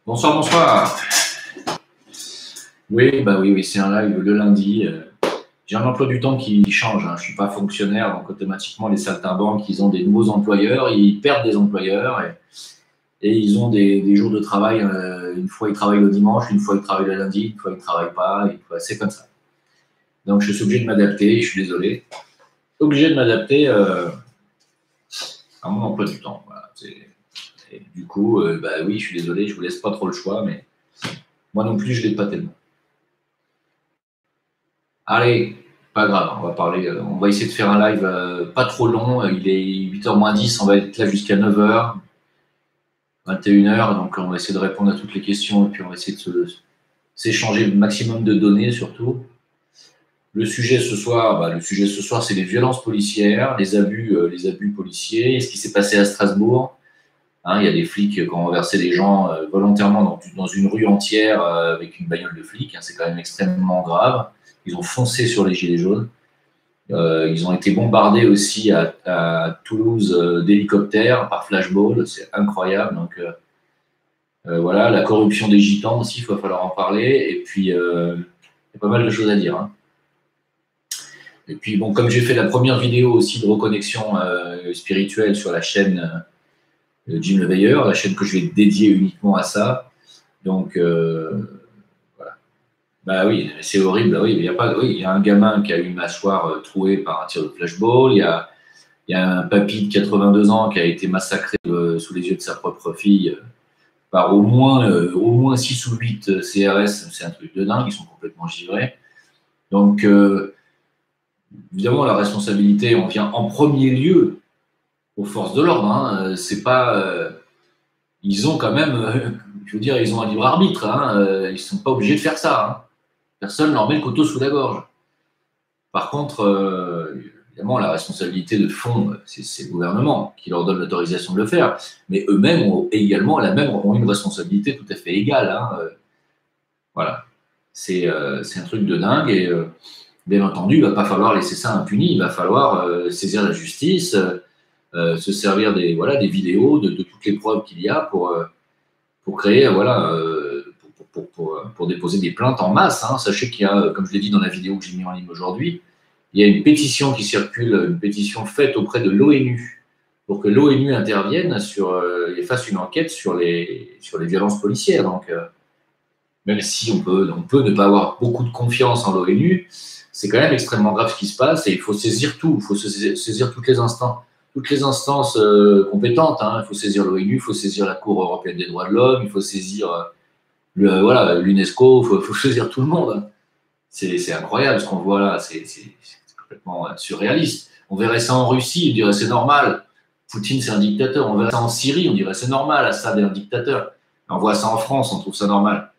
Bonsoir, bonsoir. Oui, bah oui, c'est un live le lundi. J'ai un emploi du temps qui change. Je ne suis pas fonctionnaire, donc automatiquement, les saltimbanques, ils ont des nouveaux employeurs, ils perdent des employeurs et ils ont des jours de travail. Une fois, ils travaillent le dimanche, une fois, ils travaillent le lundi, une fois, ils ne travaillent pas. C'est comme ça. Donc, je suis obligé de m'adapter, je suis désolé. Obligé de m'adapter à mon emploi du temps. Voilà. Et du coup, bah oui, je suis désolé, je ne vous laisse pas trop le choix, mais moi non plus, je ne l'ai pas tellement. Allez, pas grave, on va parler. On va essayer de faire un live pas trop long. Il est 8h moins 10, on va être là jusqu'à 9h, 21h. Donc, on va essayer de répondre à toutes les questions et puis on va essayer de s'échanger le maximum de données surtout. Le sujet ce soir, c'est les violences policières, les abus policiers, ce qui s'est passé à Strasbourg. Il y a des flics qui ont renversé des gens volontairement dans une rue entière avec une bagnole de flics. C'est quand même extrêmement grave. Ils ont foncé sur les gilets jaunes. Ils ont été bombardés aussi à Toulouse d'hélicoptères par flashball. C'est incroyable. Donc voilà, la corruption des gitans aussi, il va falloir en parler. Et puis, il y a pas mal de choses à dire. Et puis, bon, comme j'ai fait la première vidéo aussi de reconnexion spirituelle sur la chaîne Jim Le Veilleur, la chaîne que je vais dédier uniquement à ça. Donc, voilà. Bah oui, c'est horrible. Oui, il y a un gamin qui a eu une mâchoire trouée par un tir de flashball. Il y a un papy de 82 ans qui a été massacré sous les yeux de sa propre fille par au moins 6 ou 8 CRS. C'est un truc de dingue. Ils sont complètement givrés. Donc, évidemment, la responsabilité, on vient en premier lieu aux forces de l'ordre. C'est pas, ils ont quand même, je veux dire, ils ont un libre arbitre. Ils ne sont pas obligés de faire ça. Personne ne leur met le couteau sous la gorge. Par contre, évidemment, la responsabilité de fond, c'est le gouvernement qui leur donne l'autorisation de le faire. Mais eux-mêmes ont également ont une responsabilité tout à fait égale. Voilà. C'est un truc de dingue. Et bien entendu, il ne va pas falloir laisser ça impuni. Il va falloir saisir la justice, se servir des vidéos, de toutes les preuves qu'il y a pour créer, pour déposer des plaintes en masse. Sachez qu'il y a, comme je l'ai dit dans la vidéo que j'ai mis en ligne aujourd'hui, il y a une pétition qui circule, une pétition faite auprès de l'ONU pour que l'ONU intervienne et fasse une enquête sur les violences policières. Donc, même si on peut ne pas avoir beaucoup de confiance en l'ONU, c'est quand même extrêmement grave ce qui se passe et il faut saisir tout. Il faut saisir toutes les instances compétentes. Il faut saisir l'ONU, il faut saisir la Cour européenne des droits de l'homme, il faut saisir l'UNESCO, il faut saisir tout le monde. C'est incroyable ce qu'on voit là, c'est complètement surréaliste. On verrait ça en Russie, on dirait c'est normal. Poutine, c'est un dictateur. On verrait ça en Syrie, on dirait c'est normal. Assad est un dictateur. On voit ça en France, on trouve ça normal.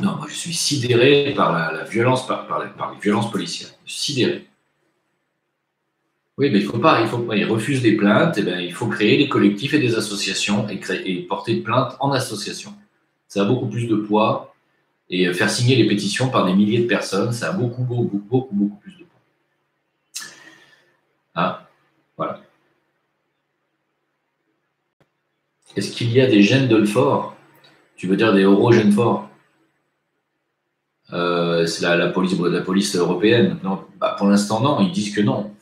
Non, moi je suis sidéré par la violence, par les violences policières. Sidéré. Oui, mais ils refusent des plaintes, il faut créer des collectifs et des associations et porter de plaintes en association. Ça a beaucoup plus de poids et faire signer les pétitions par des milliers de personnes, ça a beaucoup plus de poids. Voilà. Est-ce qu'il y a des gènes de Lefort? Tu veux dire des eurogènes forts? C'est la police européenne. Non, pour l'instant, non. Ils disent que non.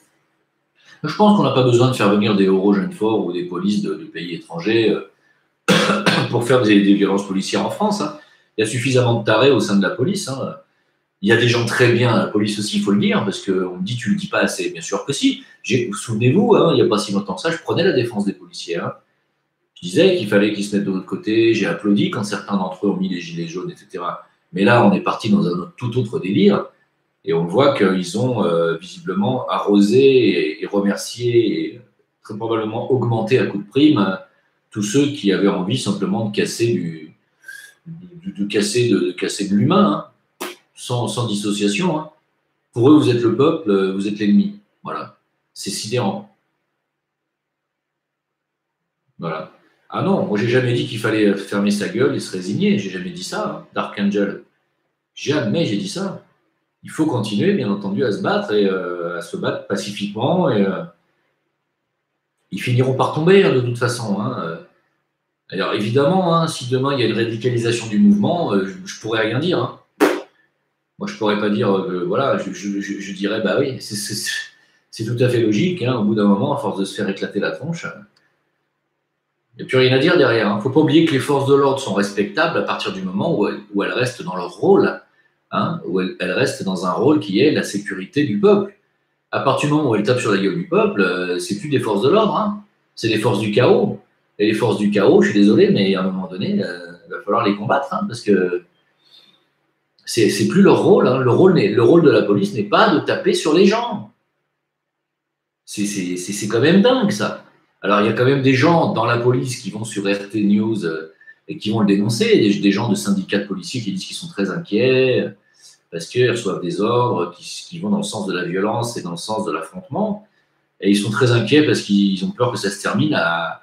Je pense qu'on n'a pas besoin de faire venir des eurogènes forts ou des polices de pays étrangers pour faire des violences policières en France. Il y a suffisamment de tarés au sein de la police. Il y a des gens très bien à la police aussi, il faut le dire, parce qu'on me dit tu le dis pas assez. Bien sûr que si. Souvenez-vous, il n'y a pas si longtemps que ça, je prenais la défense des policiers. Je disais qu'il fallait qu'ils se mettent de l'autre côté. J'ai applaudi quand certains d'entre eux ont mis les gilets jaunes, etc. Mais là, on est parti dans un tout autre délire. Et on voit qu'ils ont visiblement arrosé et remercié et très probablement augmenté à coup de prime tous ceux qui avaient envie simplement de casser de l'humain, sans dissociation. Pour eux, vous êtes le peuple, vous êtes l'ennemi. Voilà. C'est sidérant. Voilà. Ah non, moi j'ai jamais dit qu'il fallait fermer sa gueule et se résigner. J'ai jamais dit ça, Dark Angel. Jamais j'ai dit ça. Il faut continuer, bien entendu, à se battre et à se battre pacifiquement. Ils finiront par tomber, hein, de toute façon. Hein. Alors évidemment, hein, si demain il y a une radicalisation du mouvement, je pourrais rien dire. Hein. Moi, je pourrais pas dire que voilà, je dirais bah oui, c'est tout à fait logique. Hein, au bout d'un moment, à force de se faire éclater la tronche, il n'y a plus rien à dire derrière. Il ne faut pas oublier que les forces de l'ordre sont respectables à partir du moment où elles restent dans leur rôle, hein, où elles restent dans un rôle qui est la sécurité du peuple. À partir du moment où elles tapent sur la gueule du peuple, c'est plus des forces de l'ordre, hein, c'est des forces du chaos. Et les forces du chaos, je suis désolé, mais à un moment donné, il va falloir les combattre, hein, parce que c'est plus leur rôle. Hein. Le rôle de la police n'est pas de taper sur les gens. C'est quand même dingue, ça. Alors, il y a quand même des gens dans la police qui vont sur RT News et qui vont le dénoncer, des gens de syndicats de policiers qui disent qu'ils sont très inquiets parce qu'ils reçoivent des ordres qui vont dans le sens de la violence et dans le sens de l'affrontement. Et ils sont très inquiets parce qu'ils ont peur que ça se termine à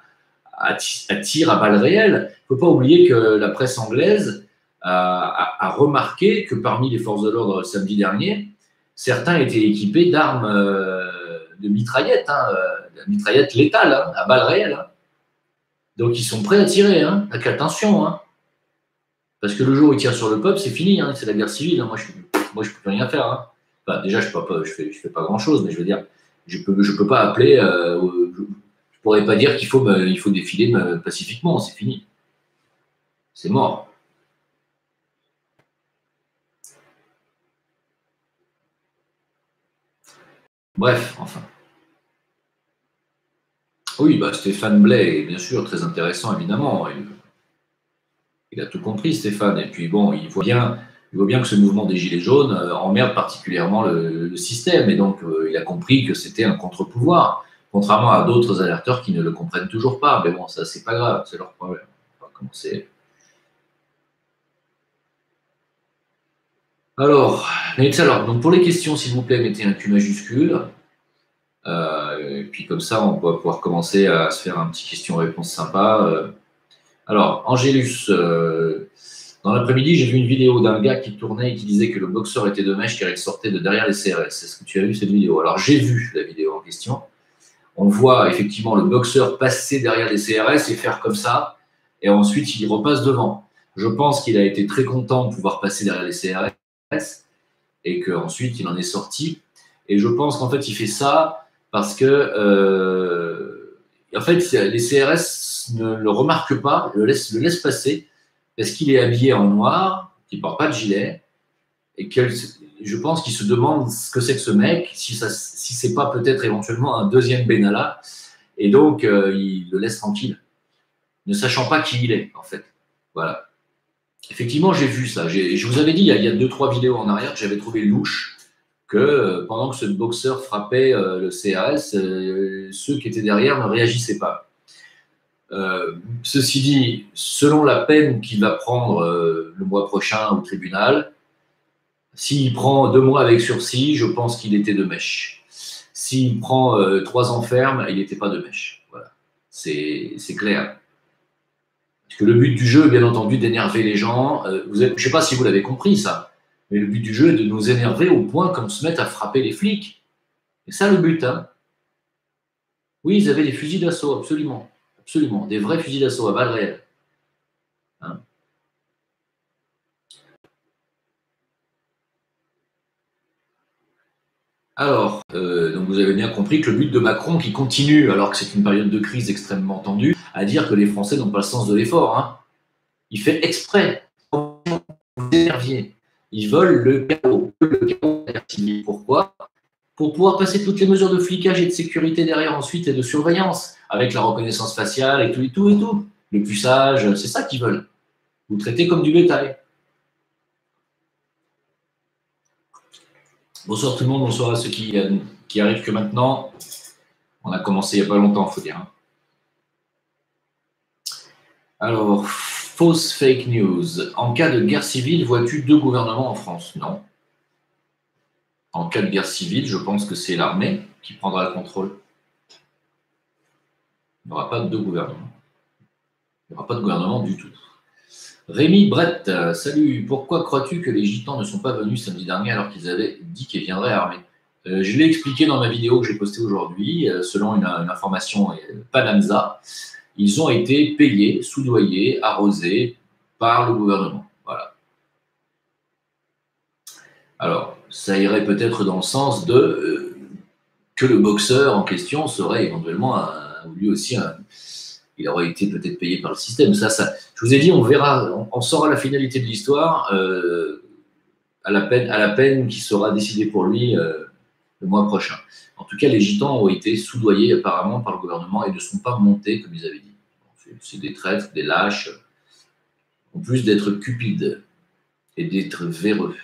tir à balles réelles. Il ne faut pas oublier que la presse anglaise a remarqué que parmi les forces de l'ordre samedi dernier, certains étaient équipés d'armes de mitraillettes, hein, mitraillettes létales, hein, à balles réelles. Hein. Donc ils sont prêts à tirer, hein, avec attention. Hein. Parce que le jour où ils tirent sur le peuple, c'est fini, hein, c'est la guerre civile. Hein. Moi, je ne peux plus rien faire. Hein. Enfin, déjà, je fais pas grand-chose, mais je veux dire, je peux pas appeler, je pourrais pas dire qu'il faut défiler pacifiquement, c'est fini. C'est mort. Bref, enfin. Oui, bah, Stéphane Blais est bien sûr très intéressant, évidemment. Il a tout compris, Stéphane. Et puis bon, il voit bien que ce mouvement des Gilets jaunes emmerde particulièrement le système. Et donc, il a compris que c'était un contre-pouvoir, contrairement à d'autres alerteurs qui ne le comprennent toujours pas. Mais bon, ça, c'est pas grave, c'est leur problème. On va commencer. Alors, donc pour les questions, s'il vous plaît, mettez un Q majuscule. Et puis comme ça, on va pouvoir commencer à se faire un petit question-réponse sympa. Alors, Angélus, dans l'après-midi, j'ai vu une vidéo d'un gars qui tournait et qui disait que le boxeur était de mèche car il sortait de derrière les CRS. Est-ce que tu as vu cette vidéo? Alors, j'ai vu la vidéo en question. On voit effectivement le boxeur passer derrière les CRS et faire comme ça, et ensuite il repasse devant. Je pense qu'il a été très content de pouvoir passer derrière les CRS et qu'ensuite il en est sorti. Et je pense qu'en fait, il fait ça parce que, en fait, les CRS ne le remarquent pas, le laissent passer parce qu'il est habillé en noir, qu'il ne porte pas de gilet, et je pense qu'il se demande ce que c'est que ce mec, si c'est pas peut-être éventuellement un deuxième Benalla, et donc il le laisse tranquille, ne sachant pas qui il est, en fait. Voilà. Effectivement, j'ai vu ça. Je vous avais dit, il y a 2-3 vidéos en arrière que j'avais trouvé louche, que pendant que ce boxeur frappait le CRS, ceux qui étaient derrière ne réagissaient pas. Ceci dit, selon la peine qu'il va prendre le mois prochain au tribunal, s'il prend 2 mois avec sursis, je pense qu'il était de mèche. S'il prend 3 ans ferme, il n'était pas de mèche. Voilà. C'est clair. Parce que le but du jeu, bien entendu, d'énerver les gens. Je ne sais pas si vous l'avez compris, ça. Mais le but du jeu est de nous énerver au point qu'on se mette à frapper les flics. C'est ça le but. Hein. Oui, ils avaient des fusils d'assaut, absolument. Absolument. Des vrais fusils d'assaut à balles réelles. Hein. Alors, donc vous avez bien compris que le but de Macron, qui continue, alors que c'est une période de crise extrêmement tendue, à dire que les Français n'ont pas le sens de l'effort. Hein. Il fait exprès. Vous énerviez. Ils veulent le chaos. Pourquoi? Pour pouvoir passer toutes les mesures de flicage et de sécurité derrière ensuite et de surveillance, avec la reconnaissance faciale et tout et tout et tout. Le puçage, c'est ça qu'ils veulent. Vous traitez comme du bétail. Bonsoir tout le monde, bonsoir à ceux qui arrivent que maintenant. On a commencé il n'y a pas longtemps, il faut dire. Alors, fausse fake news. En cas de guerre civile, vois-tu 2 gouvernements en France? Non. En cas de guerre civile, je pense que c'est l'armée qui prendra le contrôle. Il n'y aura pas de 2 gouvernements. Il n'y aura pas de gouvernement du tout. Rémi Brett, salut. Pourquoi crois-tu que les Gitans ne sont pas venus samedi dernier alors qu'ils avaient dit qu'ils viendraient armés? Je l'ai expliqué dans ma vidéo que j'ai postée aujourd'hui. Selon une information Panamza, ils ont été payés, soudoyés, arrosés par le gouvernement. Voilà. Alors, ça irait peut-être dans le sens de que le boxeur en question serait éventuellement lui aussi il aurait été peut-être payé par le système. Ça, je vous ai dit, on verra, on saura la finalité de l'histoire à la peine qui sera décidée pour lui le mois prochain. En tout cas, les gitans ont été soudoyés apparemment par le gouvernement et ne sont pas montés comme ils avaient dit. C'est des traîtres, des lâches, en plus d'être cupides et d'être véreux.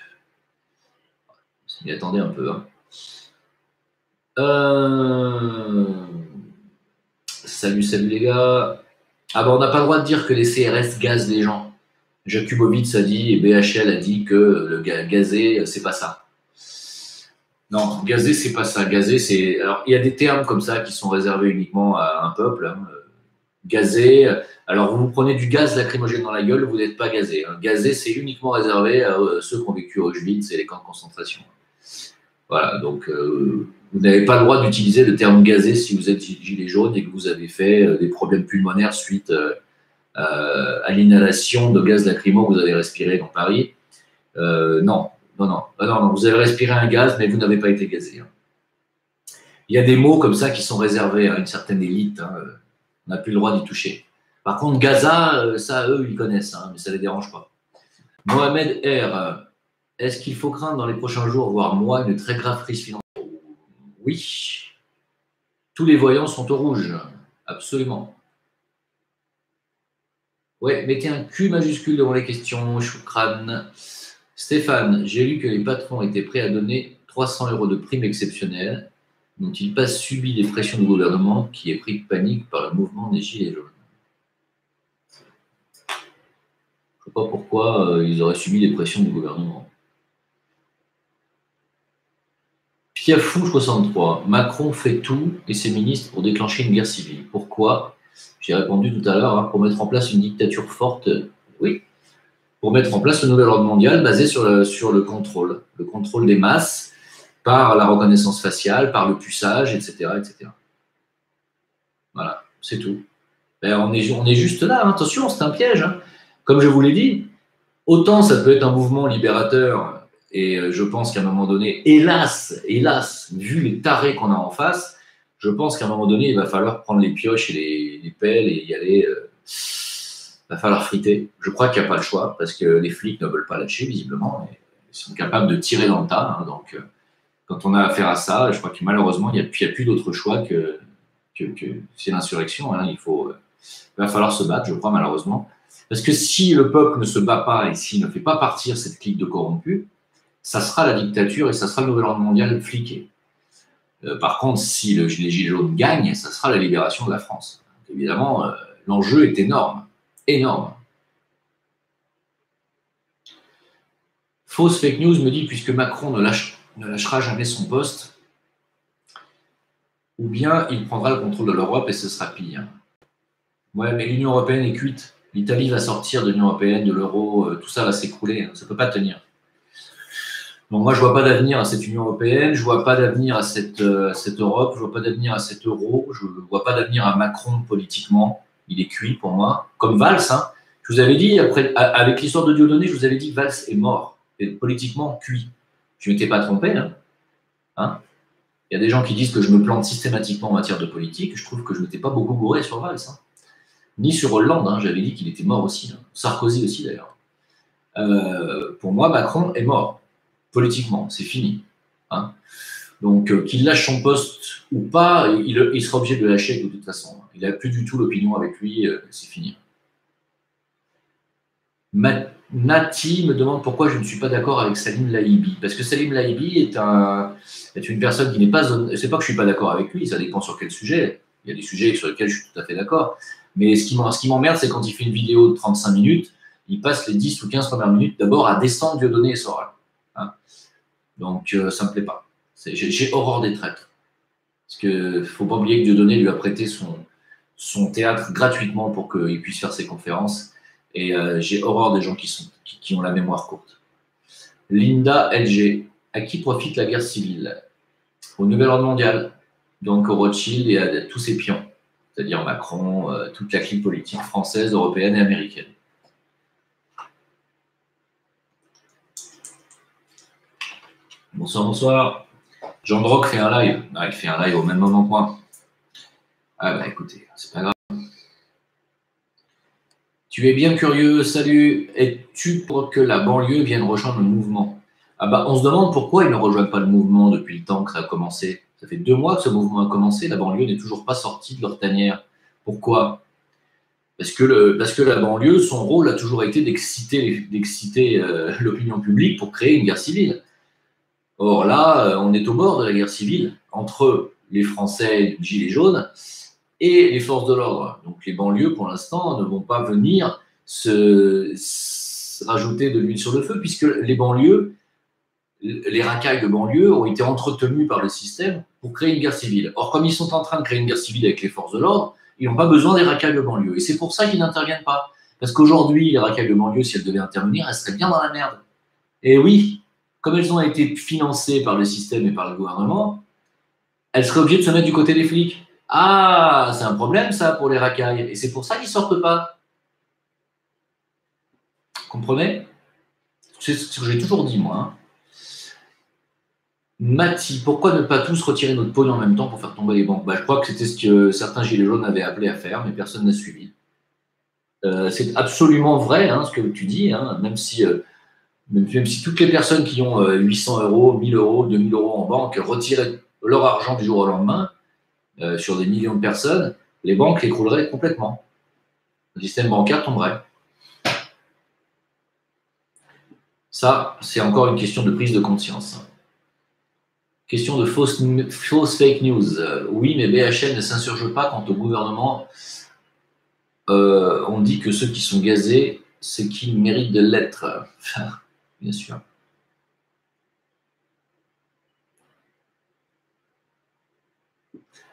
Je m'y attendais un peu. Hein. Salut les gars. Ah ben on n'a pas le droit de dire que les CRS gazent les gens. Jakubowicz a dit et BHL a dit que le gazer, c'est pas ça. Non, gazer, c'est pas ça. Gazer, c'est. Alors, il y a des termes comme ça qui sont réservés uniquement à un peuple. Hein. Gazer. Alors, vous prenez du gaz lacrymogène dans la gueule, vous n'êtes pas gazé. Hein. Gazer, c'est uniquement réservé à ceux qui ont vécu au Auschwitz et les camps de concentration. Voilà, donc vous n'avez pas le droit d'utiliser le terme gazé si vous êtes gilet jaune et que vous avez fait des problèmes pulmonaires suite à l'inhalation de gaz lacrymo que vous avez respiré dans Paris. Non, vous avez respiré un gaz, mais vous n'avez pas été gazé. Hein. Il y a des mots comme ça qui sont réservés à une certaine élite. Hein. On n'a plus le droit d'y toucher. Par contre, Gaza, ça, eux, ils connaissent, hein, mais ça ne les dérange pas. Mohamed R. Est-ce qu'il faut craindre dans les prochains jours, voire mois, une très grave crise financière? Oui. Tous les voyants sont au rouge. Absolument. Ouais, mettez un Q majuscule devant les questions. Choukran. Stéphane, j'ai lu que les patrons étaient prêts à donner 300 € de prime exceptionnelle. N'ont-ils pas subi les pressions du gouvernement qui est pris de panique par le mouvement des Gilets jaunes? Je ne sais pas pourquoi ils auraient subi les pressions du gouvernement. Piafou 63. Macron fait tout et ses ministres pour déclencher une guerre civile. Pourquoi? J'ai répondu tout à l'heure, hein, pour mettre en place une dictature forte. Oui. Pour mettre en place le nouvel ordre mondial basé sur le contrôle des masses par la reconnaissance faciale, par le puçage, etc. etc. Voilà, c'est tout. Ben, on est juste là, hein. Attention, c'est un piège. Hein. Comme je vous l'ai dit, autant ça peut être un mouvement libérateur. Et je pense qu'à un moment donné, hélas, vu les tarés qu'on a en face, je pense qu'à un moment donné, il va falloir prendre les pioches et les pelles et y aller. Il va falloir friter. Je crois qu'il n'y a pas le choix parce que les flics ne veulent pas lâcher, visiblement. Et ils sont capables de tirer dans le tas. Hein, donc, quand on a affaire à ça, je crois que malheureusement, il n'y a plus d'autre choix que c'est l'insurrection. Hein, il va falloir se battre, je crois, malheureusement. Parce que si le peuple ne se bat pas et s'il ne fait pas partir cette clique de corrompus, ça sera la dictature et ça sera le nouvel ordre mondial fliqué. Par contre, si les Gilets jaunes gagnent, ça sera la libération de la France. Donc, évidemment, l'enjeu est énorme. Énorme. Fausse fake news me dit, puisque Macron ne lâchera jamais son poste, ou bien il prendra le contrôle de l'Europe et ce sera pire. Ouais, mais l'Union européenne est cuite. L'Italie va sortir de l'Union européenne, de l'euro, tout ça va s'écrouler. Ça ne peut pas tenir. Donc moi, je ne vois pas d'avenir à cette Union européenne, je ne vois pas d'avenir à cette Europe, je ne vois pas d'avenir à cet euro, je ne vois pas d'avenir à Macron politiquement. Il est cuit pour moi, comme Valls. Hein. Je vous avais dit, avec l'histoire de Dieudonné, je vous avais dit que Valls est mort, et politiquement cuit. Je ne m'étais pas trompé. Hein. Il y a des gens qui disent que je me plante systématiquement en matière de politique. Je trouve que je ne m'étais pas beaucoup gouré sur Valls. Hein. Ni sur Hollande, hein. J'avais dit qu'il était mort aussi. Hein. Sarkozy aussi, d'ailleurs. Pour moi, Macron est mort. Politiquement, c'est fini. Hein. Donc, qu'il lâche son poste ou pas, il sera obligé de le lâcher de toute façon. Il n'a plus du tout l'opinion avec lui, c'est fini. Nati me demande pourquoi je ne suis pas d'accord avec Salim Lahibi. Parce que Salim Lahibi est une personne qui n'est pas... C'est pas que je ne suis pas d'accord avec lui, ça dépend sur quel sujet. Il y a des sujets sur lesquels je suis tout à fait d'accord. Mais ce qui m'emmerde, c'est quand il fait une vidéo de 35 minutes, il passe les 10 ou 15 premières minutes d'abord à descendre Dieudonné et Soral. Hein. Donc, ça ne me plaît pas. J'ai horreur des traîtres. Parce qu'il ne faut pas oublier que Dieudonné lui a prêté son théâtre gratuitement pour qu'il puisse faire ses conférences. Et j'ai horreur des gens qui ont la mémoire courte. Linda LG. À qui profite la guerre civile? au nouvel ordre mondial, donc au Rothschild et à tous ses pions, c'est-à-dire Macron, toute la clique politique française, européenne et américaine. Bonsoir, bonsoir. Jean Droc fait un live. Ah, il fait un live au même moment que moi. Ah bah écoutez, c'est pas grave. Tu es bien curieux, salut. Es-tu pour que la banlieue vienne rejoindre le mouvement? Ah bah on se demande pourquoi ils ne rejoignent pas le mouvement depuis le temps que ça a commencé. Ça fait 2 mois que ce mouvement a commencé, la banlieue n'est toujours pas sortie de leur tanière. Pourquoi? Parce que la banlieue, son rôle a toujours été d'exciter l'opinion publique pour créer une guerre civile. Or là, on est au bord de la guerre civile entre les Français gilets jaunes et les forces de l'ordre. Donc les banlieues, pour l'instant, ne vont pas venir se rajouter de l'huile sur le feu, puisque les banlieues, les racailles de banlieue ont été entretenues par le système pour créer une guerre civile. Or, comme ils sont en train de créer une guerre civile avec les forces de l'ordre, ils n'ont pas besoin des racailles de banlieue. Et c'est pour ça qu'ils n'interviennent pas. Parce qu'aujourd'hui, les racailles de banlieue, si elles devaient intervenir, elles seraient bien dans la merde. Et oui, comme elles ont été financées par le système et par le gouvernement, elles seraient obligées de se mettre du côté des flics. Ah, c'est un problème ça pour les racailles. Et c'est pour ça qu'ils ne sortent pas. Vous comprenez? C'est ce que j'ai toujours dit, moi. Hein. Mati, pourquoi ne pas tous retirer notre pognon en même temps pour faire tomber les banques? Je crois que c'était ce que certains gilets jaunes avaient appelé à faire, mais personne n'a suivi. C'est absolument vrai hein, ce que tu dis, hein, même si toutes les personnes qui ont 800 euros, 1000 euros, 2000 euros en banque retiraient leur argent du jour au lendemain sur des millions de personnes, les banques l'écrouleraient complètement. Le système bancaire tomberait. Ça, c'est encore une question de prise de conscience. Question de fausse fake news. Oui, mais BHL ne s'insurge pas quant au gouvernement. On dit que ceux qui sont gazés, c'est qu'ils méritent de l'être. Bien sûr.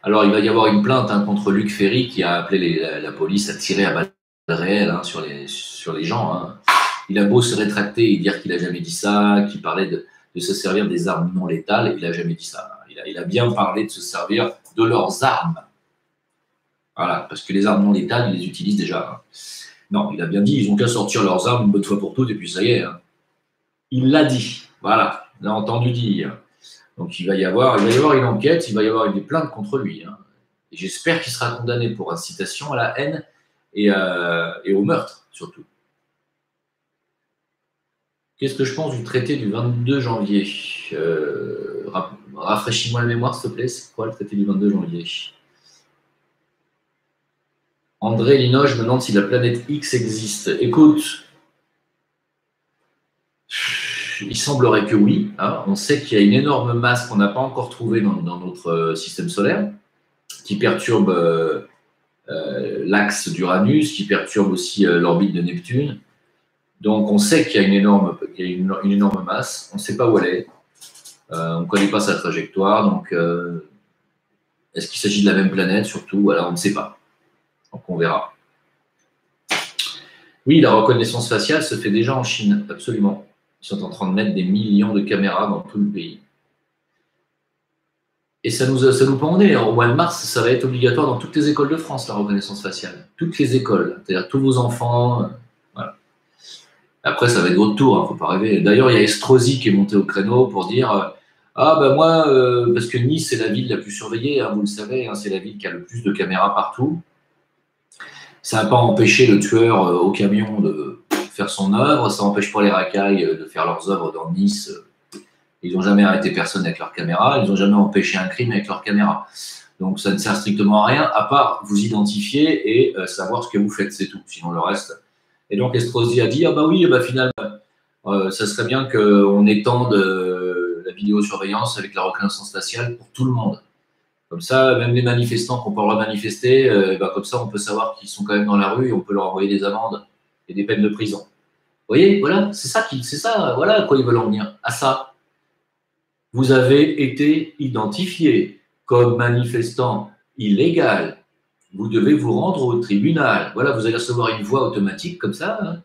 Alors, il va y avoir une plainte hein, contre Luc Ferry qui a appelé la police à tirer à balles réelles hein, sur les gens. Hein. Il a beau se rétracter et dire qu'il n'a jamais dit ça, qu'il parlait de se servir des armes non létales, il n'a jamais dit ça. Il a bien parlé de se servir de leurs armes. Voilà, parce que les armes non létales, ils les utilisent déjà. Hein. Non, il a bien dit, ils n'ont qu'à sortir leurs armes une bonne fois pour toutes et puis ça y est. Hein. Il l'a dit. Voilà, il a entendu dire. Donc il va y avoir une enquête, il va y avoir des plaintes contre lui. Hein. Et j'espère qu'il sera condamné pour incitation à la haine et au meurtre, surtout. Qu'est-ce que je pense du traité du 22 janvier Rafraîchis-moi la mémoire, s'il te plaît. C'est quoi le traité du 22 janvier André Linoge me demande si la planète X existe. Écoute, il semblerait que oui. Hein. On sait qu'il y a une énorme masse qu'on n'a pas encore trouvée dans notre système solaire, qui perturbe l'axe d'Uranus, qui perturbe aussi l'orbite de Neptune. Donc on sait qu'il y a une énorme masse. On ne sait pas où elle est. On ne connaît pas sa trajectoire. Donc est-ce qu'il s'agit de la même planète surtout? Voilà, on ne sait pas. Donc on verra. Oui, la reconnaissance faciale se fait déjà en Chine, absolument. Ils sont en train de mettre des millions de caméras dans tout le pays. Et ça nous pend au nez. Au mois de mars, ça va être obligatoire dans toutes les écoles de France, la reconnaissance faciale. Toutes les écoles, c'est-à-dire tous vos enfants. Voilà. Après, ça va être votre tour, il ne faut pas rêver. D'ailleurs, il y a Estrosi qui est monté au créneau pour dire ah ben moi, parce que Nice, c'est la ville la plus surveillée, hein, vous le savez, hein, c'est la ville qui a le plus de caméras partout. Ça n'a pas empêché le tueur au camion de faire son œuvre, ça n'empêche pas les racailles de faire leurs œuvres dans Nice. Ils n'ont jamais arrêté personne avec leur caméra, ils n'ont jamais empêché un crime avec leur caméra. Donc ça ne sert strictement à rien, à part vous identifier et savoir ce que vous faites, c'est tout. Sinon le reste. Et donc Estrosi a dit ah bah oui, bah finalement, ça serait bien qu'on étende la vidéosurveillance avec la reconnaissance faciale pour tout le monde. Comme ça, même les manifestants qui n'ont pas le droit de manifester, comme ça, on peut savoir qu'ils sont quand même dans la rue et on peut leur envoyer des amendes et des peines de prison. Vous voyez, voilà, c'est ça, voilà à quoi ils veulent en venir, à ça. Vous avez été identifié comme manifestant illégal. Vous devez vous rendre au tribunal. Voilà, vous allez recevoir une voix automatique comme ça, hein,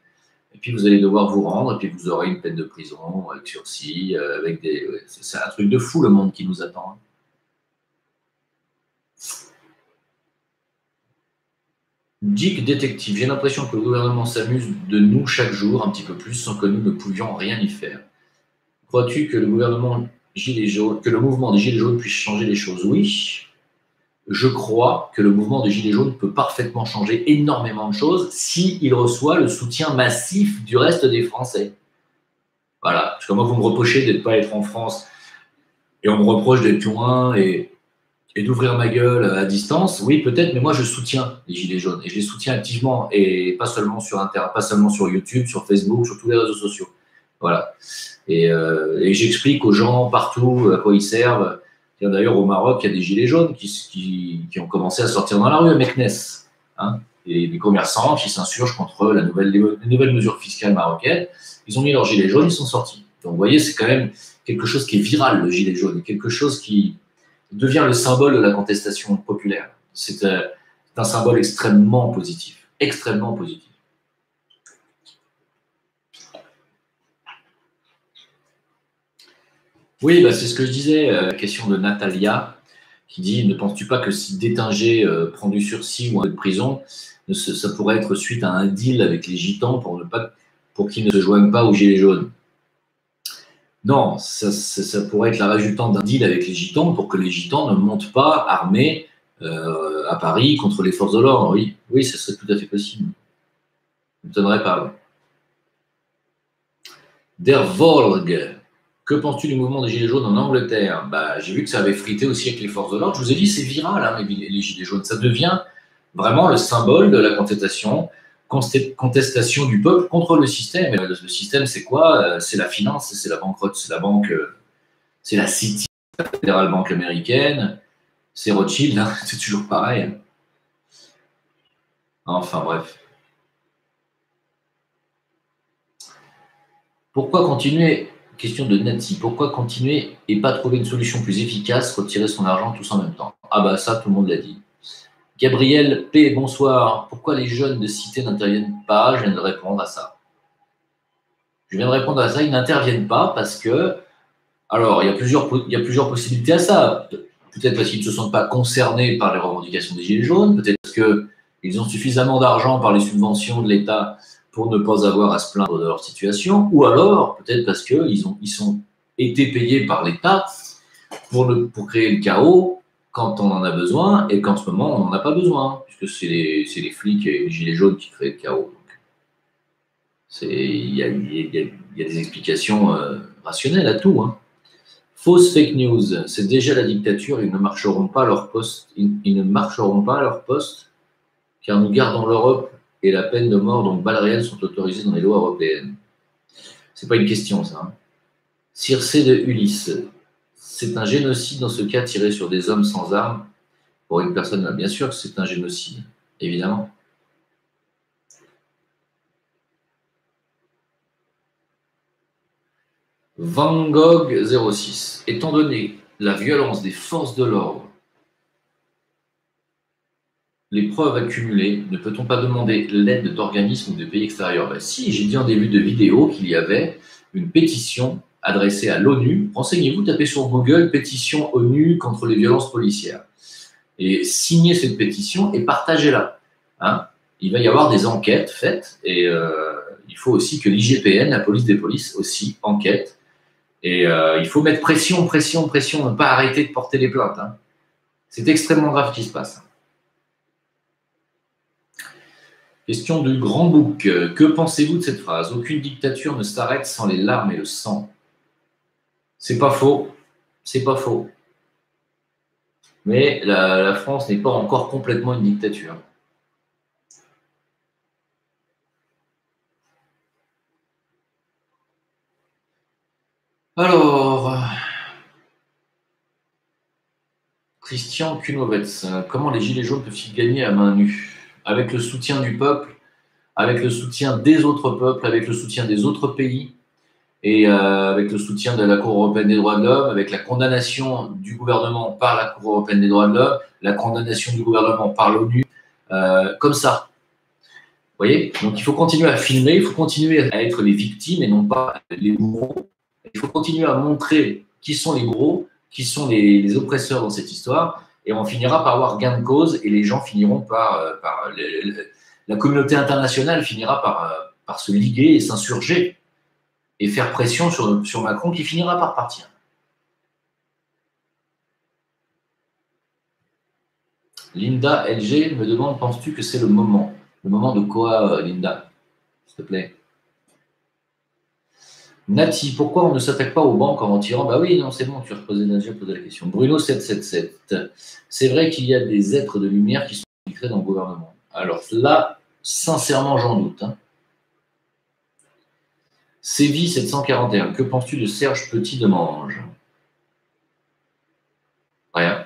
et puis vous allez devoir vous rendre, et puis vous aurez une peine de prison avec sursis, avec des. C'est un truc de fou le monde qui nous attend. Hein. Dick Détective, j'ai l'impression que le gouvernement s'amuse de nous chaque jour un petit peu plus sans que nous ne pouvions rien y faire. Crois-tu que le mouvement des Gilets jaunes puisse changer les choses? Oui. Je crois que le mouvement des Gilets jaunes peut parfaitement changer énormément de choses s'il reçoit le soutien massif du reste des Français. Voilà. Parce que moi, vous me reprochez de ne pas être en France et on me reproche d'être loin et d'ouvrir ma gueule à distance. Oui, peut-être, mais moi, je soutiens les Gilets jaunes et je les soutiens activement et pas seulement sur Internet, pas seulement sur YouTube, sur Facebook, sur tous les réseaux sociaux. Voilà. Et j'explique aux gens partout à quoi ils servent. D'ailleurs, au Maroc, il y a des gilets jaunes qui ont commencé à sortir dans la rue à Meknes. Hein, et des commerçants qui s'insurgent contre les nouvelles mesures fiscales marocaines. Ils ont mis leurs gilets jaunes, ils sont sortis. Donc, vous voyez, c'est quand même quelque chose qui est viral, le gilet jaune, quelque chose qui devient le symbole de la contestation populaire. C'est un symbole extrêmement positif. Extrêmement positif. Oui, bah, c'est ce que je disais, la question de Natalia, qui dit « Ne penses-tu pas que si Détinger prend du sursis ou un peu de prison, ça pourrait être suite à un deal avec les gitans pour qu'ils ne se joignent pas aux gilets jaunes ?» Non, ça pourrait être la résultante d'un deal avec les gitans pour que les gitans ne montent pas armés à Paris contre les forces de l'ordre. Oui, ça serait tout à fait possible. Ça ne m'étonnerait pas. Der Volg. Que penses-tu du mouvement des Gilets jaunes en Angleterre? J'ai vu que ça avait frité aussi avec les forces de l'ordre. Je vous ai dit, c'est viral, hein, les Gilets jaunes. Ça devient vraiment le symbole de la contestation du peuple contre le système. Et le système, c'est quoi? C'est la finance, c'est la banqueroute, c'est la banque, c'est la City, la Federal Bank américaine, c'est Rothschild, hein, c'est toujours pareil. Enfin, bref. Pourquoi continuer? Question de Nati. Pourquoi continuer et pas trouver une solution plus efficace, retirer son argent tous en même temps? Ça, tout le monde l'a dit. Gabriel P, bonsoir. Pourquoi les jeunes de cité n'interviennent pas? Je viens de répondre à ça. Ils n'interviennent pas parce que, alors, il y a plusieurs possibilités à ça. Peut-être parce qu'ils ne se sentent pas concernés par les revendications des Gilets jaunes, peut-être parce qu'ils ont suffisamment d'argent par les subventions de l'État pour ne pas avoir à se plaindre de leur situation, ou alors peut-être parce qu'ils sont été payés par l'État pour créer le chaos quand on en a besoin et qu'en ce moment on n'en a pas besoin, puisque c'est les flics et les gilets jaunes qui créent le chaos. Il y a des explications rationnelles à tout. Hein. Fausse fake news, c'est déjà la dictature, ils ne marcheront pas à leur poste, car nous gardons l'Europe et la peine de mort, donc balles réelles, sont autorisées dans les lois européennes. C'est pas une question, ça. Hein. Circé de Ulysse. C'est un génocide dans ce cas tiré sur des hommes sans armes. Pour une personne, bien sûr que c'est un génocide, évidemment. Van Gogh 06. Étant donné la violence des forces de l'ordre, les preuves accumulées, ne peut-on pas demander l'aide d'organismes ou de pays extérieurs? Si, j'ai dit en début de vidéo qu'il y avait une pétition adressée à l'ONU. Renseignez-vous, tapez sur Google « Pétition ONU contre les violences policières ». Et signez cette pétition et partagez-la. Hein, il va y avoir des enquêtes faites et il faut aussi que l'IGPN, la police des polices, aussi enquête. Et il faut mettre pression, ne pas arrêter de porter les plaintes. Hein. C'est extrêmement grave ce qui se passe. Question du Grand Bouc. Que pensez-vous de cette phrase? Aucune dictature ne s'arrête sans les larmes et le sang. C'est pas faux. C'est pas faux. Mais la France n'est pas encore complètement une dictature. Alors, Christian Kunovets, comment les Gilets jaunes peuvent-ils gagner à main nue? Avec le soutien du peuple, avec le soutien des autres peuples, avec le soutien des autres pays, et avec le soutien de la Cour européenne des droits de l'homme, avec la condamnation du gouvernement par la Cour européenne des droits de l'homme, la condamnation du gouvernement par l'ONU, comme ça. Vous voyez? Donc il faut continuer à filmer, il faut continuer à être les victimes et non pas les bourreaux. Il faut continuer à montrer qui sont les bourreaux, qui sont les oppresseurs dans cette histoire, et on finira par avoir gain de cause, et les gens finiront la communauté internationale finira par se liguer et s'insurger et faire pression sur Macron, qui finira par partir. Linda LG me demande, penses-tu que c'est le moment? Le moment de quoi, Linda? S'il te plaît. Nati, pourquoi on ne s'attaque pas aux banques en retirant? Bah oui, non, c'est bon, tu as posé la question. Bruno777, c'est vrai qu'il y a des êtres de lumière qui sont infiltrés dans le gouvernement. Alors là, sincèrement, j'en doute. Hein. Sévi741, que penses-tu de Serge Petit-Demange? Rien.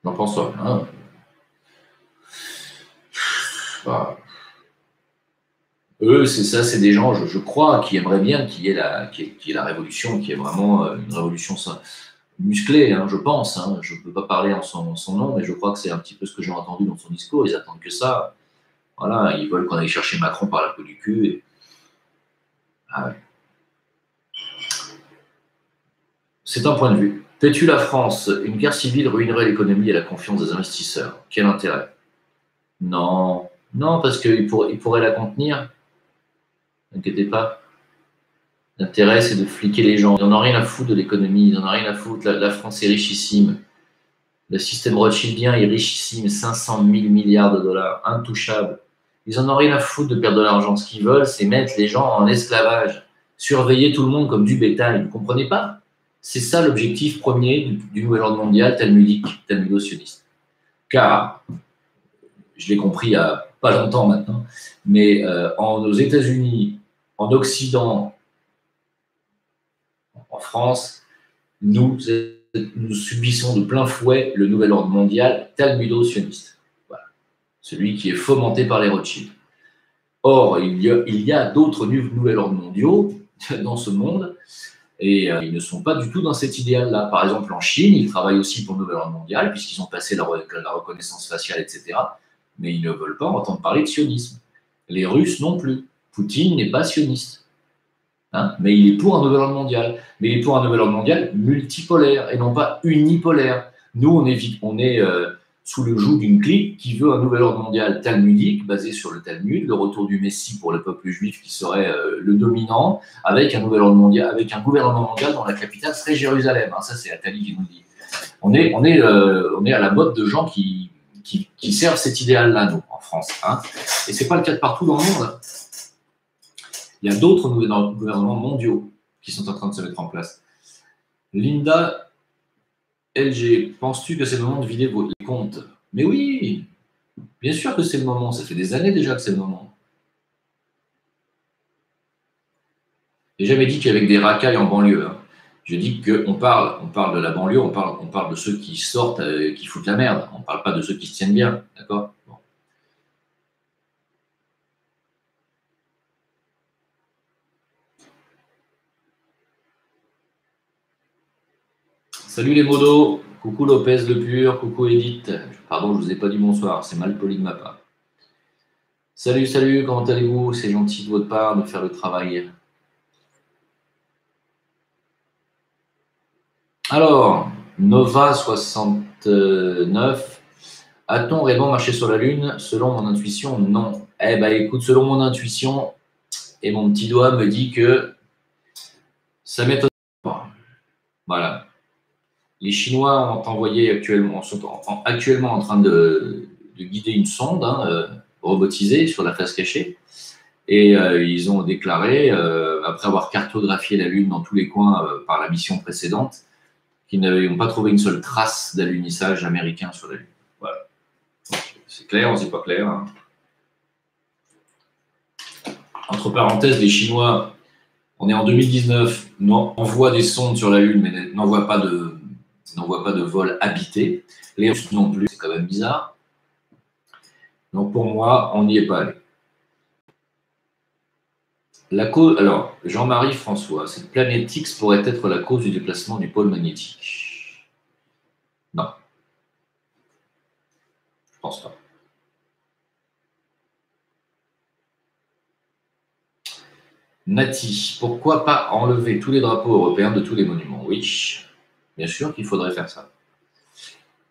J'en pense pas. Hein. Bah, eux, c'est ça, c'est des gens, je crois, qui aimeraient bien qu'il y ait la révolution, qui est vraiment une révolution musclée, hein, je pense. Hein. Je ne peux pas parler en son nom, mais je crois que c'est un petit peu ce que j'ai entendu dans son discours. Ils attendent que ça. Voilà, ils veulent qu'on aille chercher Macron par la peau du cul. Et... Ah ouais. C'est un point de vue. Fais-tu la France? Une guerre civile ruinerait l'économie et la confiance des investisseurs. Quel intérêt? Non, non, parce qu'ils pourraient la contenir. N'inquiétez pas. L'intérêt, c'est de fliquer les gens. Ils n'en ont rien à foutre de l'économie, ils n'en ont rien à foutre. La France est richissime. Le système rothschildien est richissime, 500 000 milliards de dollars, intouchable. Ils n'en ont rien à foutre de perdre de l'argent. Ce qu'ils veulent, c'est mettre les gens en esclavage, surveiller tout le monde comme du bétail. Vous ne comprenez pas? C'est ça l'objectif premier du nouvel ordre mondial talmudique, talmudo-sioniste. Car, je l'ai compris il n'y a pas longtemps maintenant, mais aux États-Unis, en Occident, en France, nous subissons de plein fouet le nouvel ordre mondial talmudo-sioniste. Voilà. Celui qui est fomenté par les Rothschild. Or, il y a d'autres nouveaux ordres mondiaux dans ce monde, et ils ne sont pas du tout dans cet idéal-là. Par exemple, en Chine, ils travaillent aussi pour le nouvel ordre mondial, puisqu'ils ont passé la reconnaissance faciale, etc. Mais ils ne veulent pas entendre parler de sionisme. Les Russes non plus. Poutine n'est pas sioniste. Hein, mais il est pour un nouvel ordre mondial. Mais il est pour un nouvel ordre mondial multipolaire et non pas unipolaire. Nous, on est sous le joug d'une clique qui veut un nouvel ordre mondial talmudique basé sur le Talmud, le retour du Messie pour le peuple juif qui serait le dominant, avec un nouvel ordre mondial, avec un gouvernement mondial dont la capitale serait Jérusalem. Hein, ça, c'est Attali qui nous le dit. On est à la mode de gens qui servent cet idéal-là, nous, en France. Hein. Et c'est pas le cas de partout dans le monde. Il y a d'autres gouvernements mondiaux qui sont en train de se mettre en place. Linda LG, penses-tu que c'est le moment de vider les comptes? Mais oui, bien sûr que c'est le moment. Ça fait des années déjà que c'est le moment. J'ai jamais dit qu'avec des racailles en banlieue. Hein. Je dis qu'on parle de la banlieue, on parle de ceux qui sortent, qui foutent la merde. On ne parle pas de ceux qui se tiennent bien. D'accord? Bon. Salut les modos, coucou Lopez Le Pur, coucou Edith. Pardon, je ne vous ai pas dit bonsoir, c'est mal poli de ma part. Salut, salut, comment allez-vous? C'est gentil de votre part de faire le travail. Alors, Nova69, a-t-on réellement marché sur la Lune? Selon mon intuition, non. Eh bien, écoute, selon mon intuition, et mon petit doigt me dit que ça m'étonne pas. Voilà. Les Chinois sont actuellement en train de guider une sonde robotisée sur la face cachée. Et ils ont déclaré, après avoir cartographié la Lune dans tous les coins par la mission précédente, qu'ils n'ont pas trouvé une seule trace d'alunissage américain sur la Lune. Voilà. C'est clair ou c'est pas clair? Hein. Entre parenthèses, les Chinois, on est en 2019, envoient des sondes sur la Lune, mais n'envoient pas de vol habité. Les Russes non plus, c'est quand même bizarre. Donc pour moi, on n'y est pas allé. Alors, Jean-Marie François, cette planète X pourrait être la cause du déplacement du pôle magnétique. Non. Je pense pas. Nati, pourquoi pas enlever tous les drapeaux européens de tous les monuments? Oui, bien sûr qu'il faudrait faire ça.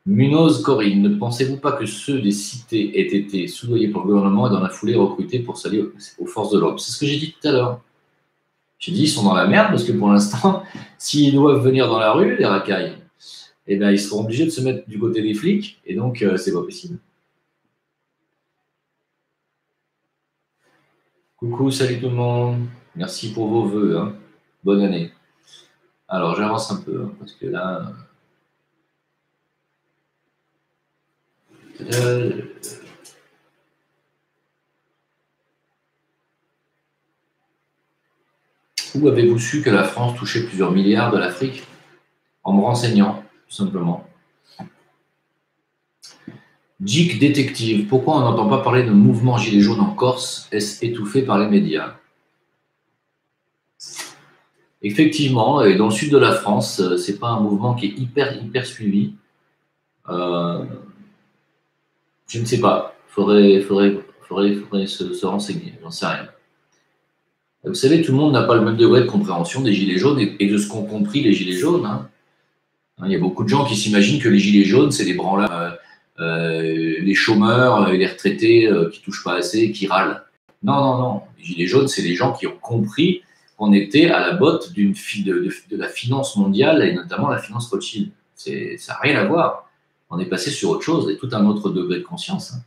Munoz Corinne, ne pensez-vous pas que ceux des cités aient été soudoyés par le gouvernement et dans la foulée recrutés pour s'allier aux forces de l'ordre? C'est ce que j'ai dit tout à l'heure. J'ai dit, ils sont dans la merde parce que pour l'instant, s'ils doivent venir dans la rue, les racailles, eh bien, ils seront obligés de se mettre du côté des flics et donc c'est pas possible. Coucou, salut tout le monde. Merci pour vos vœux. Hein. Bonne année. Alors, j'avance un peu hein, parce que là. Où avez-vous su que la France touchait plusieurs milliards de l'Afrique? En me renseignant, tout simplement. Dick Détective, pourquoi on n'entend pas parler de mouvement Gilets jaunes en Corse? Est-ce étouffé par les médias? Effectivement, et dans le sud de la France, c'est pas un mouvement qui est hyper suivi. Je ne sais pas. Faudrait se renseigner. J'en sais rien. Vous savez, tout le monde n'a pas le même degré de compréhension des gilets jaunes et de ce qu'ont compris les gilets jaunes. Hein. Il y a beaucoup de gens qui s'imaginent que les gilets jaunes, c'est des branleurs, les chômeurs et les retraités qui touchent pas assez, qui râlent. Non. Les gilets jaunes, c'est les gens qui ont compris qu'on était à la botte de la finance mondiale et notamment la finance Rothschild. Ça n'a rien à voir. On est passé sur autre chose et tout un autre degré de conscience. Hein.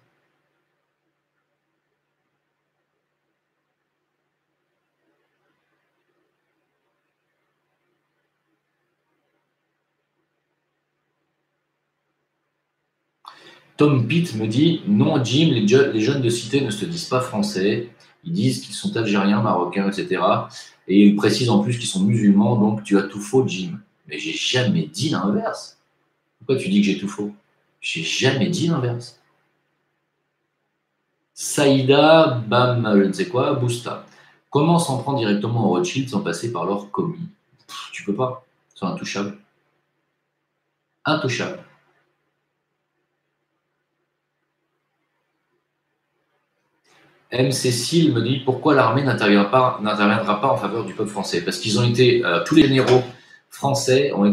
Tom Pitt me dit « Non, Jim, les jeunes de cité ne se disent pas français. Ils disent qu'ils sont algériens, marocains, etc. Et ils précisent en plus qu'ils sont musulmans, donc tu as tout faux, Jim. » Mais j'ai jamais dit l'inverse. Pourquoi tu dis que j'ai tout faux? J'ai jamais dit l'inverse. Saïda, bam, je ne sais quoi, Bousta. Comment s'en prendre directement au Rothschild sans passer par leur commis? Tu peux pas. Ils sont intouchables. Intouchables. M. Cécile me dit pourquoi l'armée n'interviendra pas en faveur du peuple français? Parce qu'ils ont été, tous les généraux français ont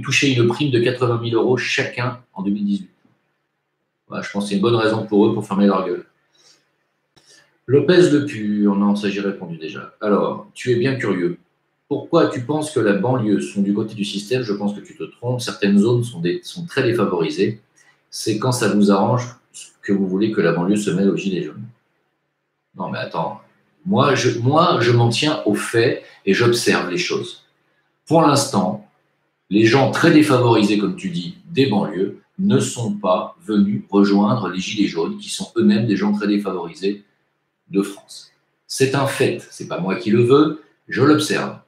touché une prime de 80 000 euros chacun en 2018. Voilà, je pense que c'est une bonne raison pour eux pour fermer leur gueule. Lopez Le Pur, non, ça j'ai répondu déjà. Alors, tu es bien curieux. Pourquoi tu penses que la banlieue sont du côté du système? Je pense que tu te trompes. Certaines zones sont très défavorisées. C'est quand ça vous arrange que vous voulez que la banlieue se mêle aux gilets jaunes. Non, mais attends. Moi, je m'en tiens aux faits et j'observe les choses. Pour l'instant, les gens très défavorisés, comme tu dis, des banlieues, ne sont pas venus rejoindre les gilets jaunes, qui sont eux-mêmes des gens très défavorisés de France. C'est un fait. C'est pas moi qui le veux, je l'observe.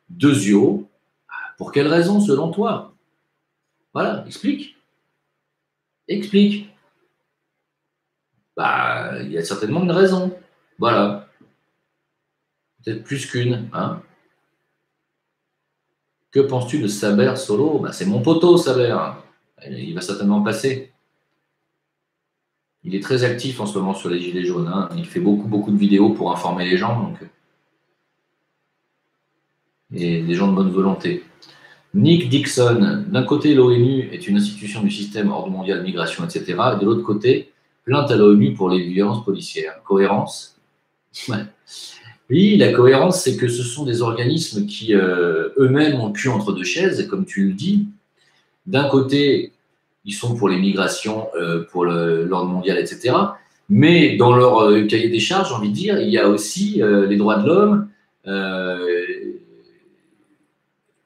Deuxio, pour quelle raison, selon toi? Voilà, explique. Explique. Bah, il y a certainement une raison. Voilà. Peut-être plus qu'une. Hein. Que penses-tu de Saber Solo? Bah, c'est mon poteau, Saber. Il va certainement passer. Il est très actif en ce moment sur les Gilets jaunes. Hein. Il fait beaucoup de vidéos pour informer les gens. Donc... Et des gens de bonne volonté. Nick Dixon, d'un côté, l'ONU est une institution du système ordre mondial, migration, etc. Et de l'autre côté, plainte à l'ONU pour les violences policières. Cohérence? Ouais. Oui, la cohérence, c'est que ce sont des organismes qui eux-mêmes ont le cul entre deux chaises, comme tu le dis. D'un côté, ils sont pour les migrations, pour l'ordre mondial, etc. Mais dans leur cahier des charges, j'ai envie de dire, il y a aussi les droits de l'homme.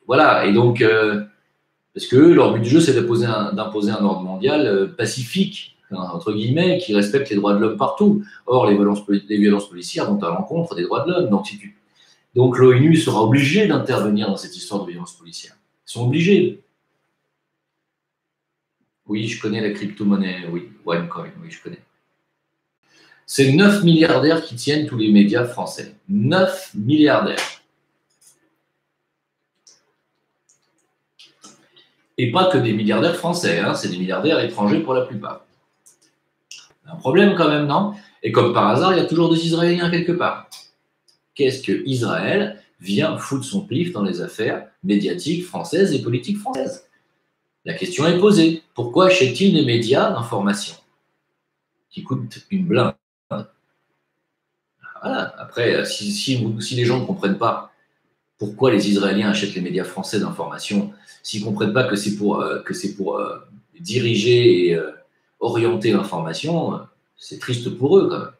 Voilà, et donc, parce que leur but du jeu, c'est d'imposer un ordre mondial pacifique, entre guillemets, qui respecte les droits de l'homme partout. Or, les violences policières vont à l'encontre des droits de l'homme. Donc l'ONU sera obligée d'intervenir dans cette histoire de violence policière. Ils sont obligés. Oui, je connais la crypto-monnaie, oui, OneCoin, oui, je connais. C'est 9 milliardaires qui tiennent tous les médias français. 9 milliardaires. Et pas que des milliardaires français, hein, c'est des milliardaires étrangers pour la plupart. Un problème quand même, non? Et comme par hasard, il y a toujours des Israéliens quelque part. Qu'est-ce que Israël vient foutre son pif dans les affaires médiatiques françaises et politiques françaises? La question est posée. Pourquoi achètent-ils des médias d'information qui coûtent une blinde? Voilà. Après, si les gens ne comprennent pas pourquoi les Israéliens achètent les médias français d'information, s'ils ne comprennent pas que c'est pour diriger et orienter l'information, c'est triste pour eux quand même.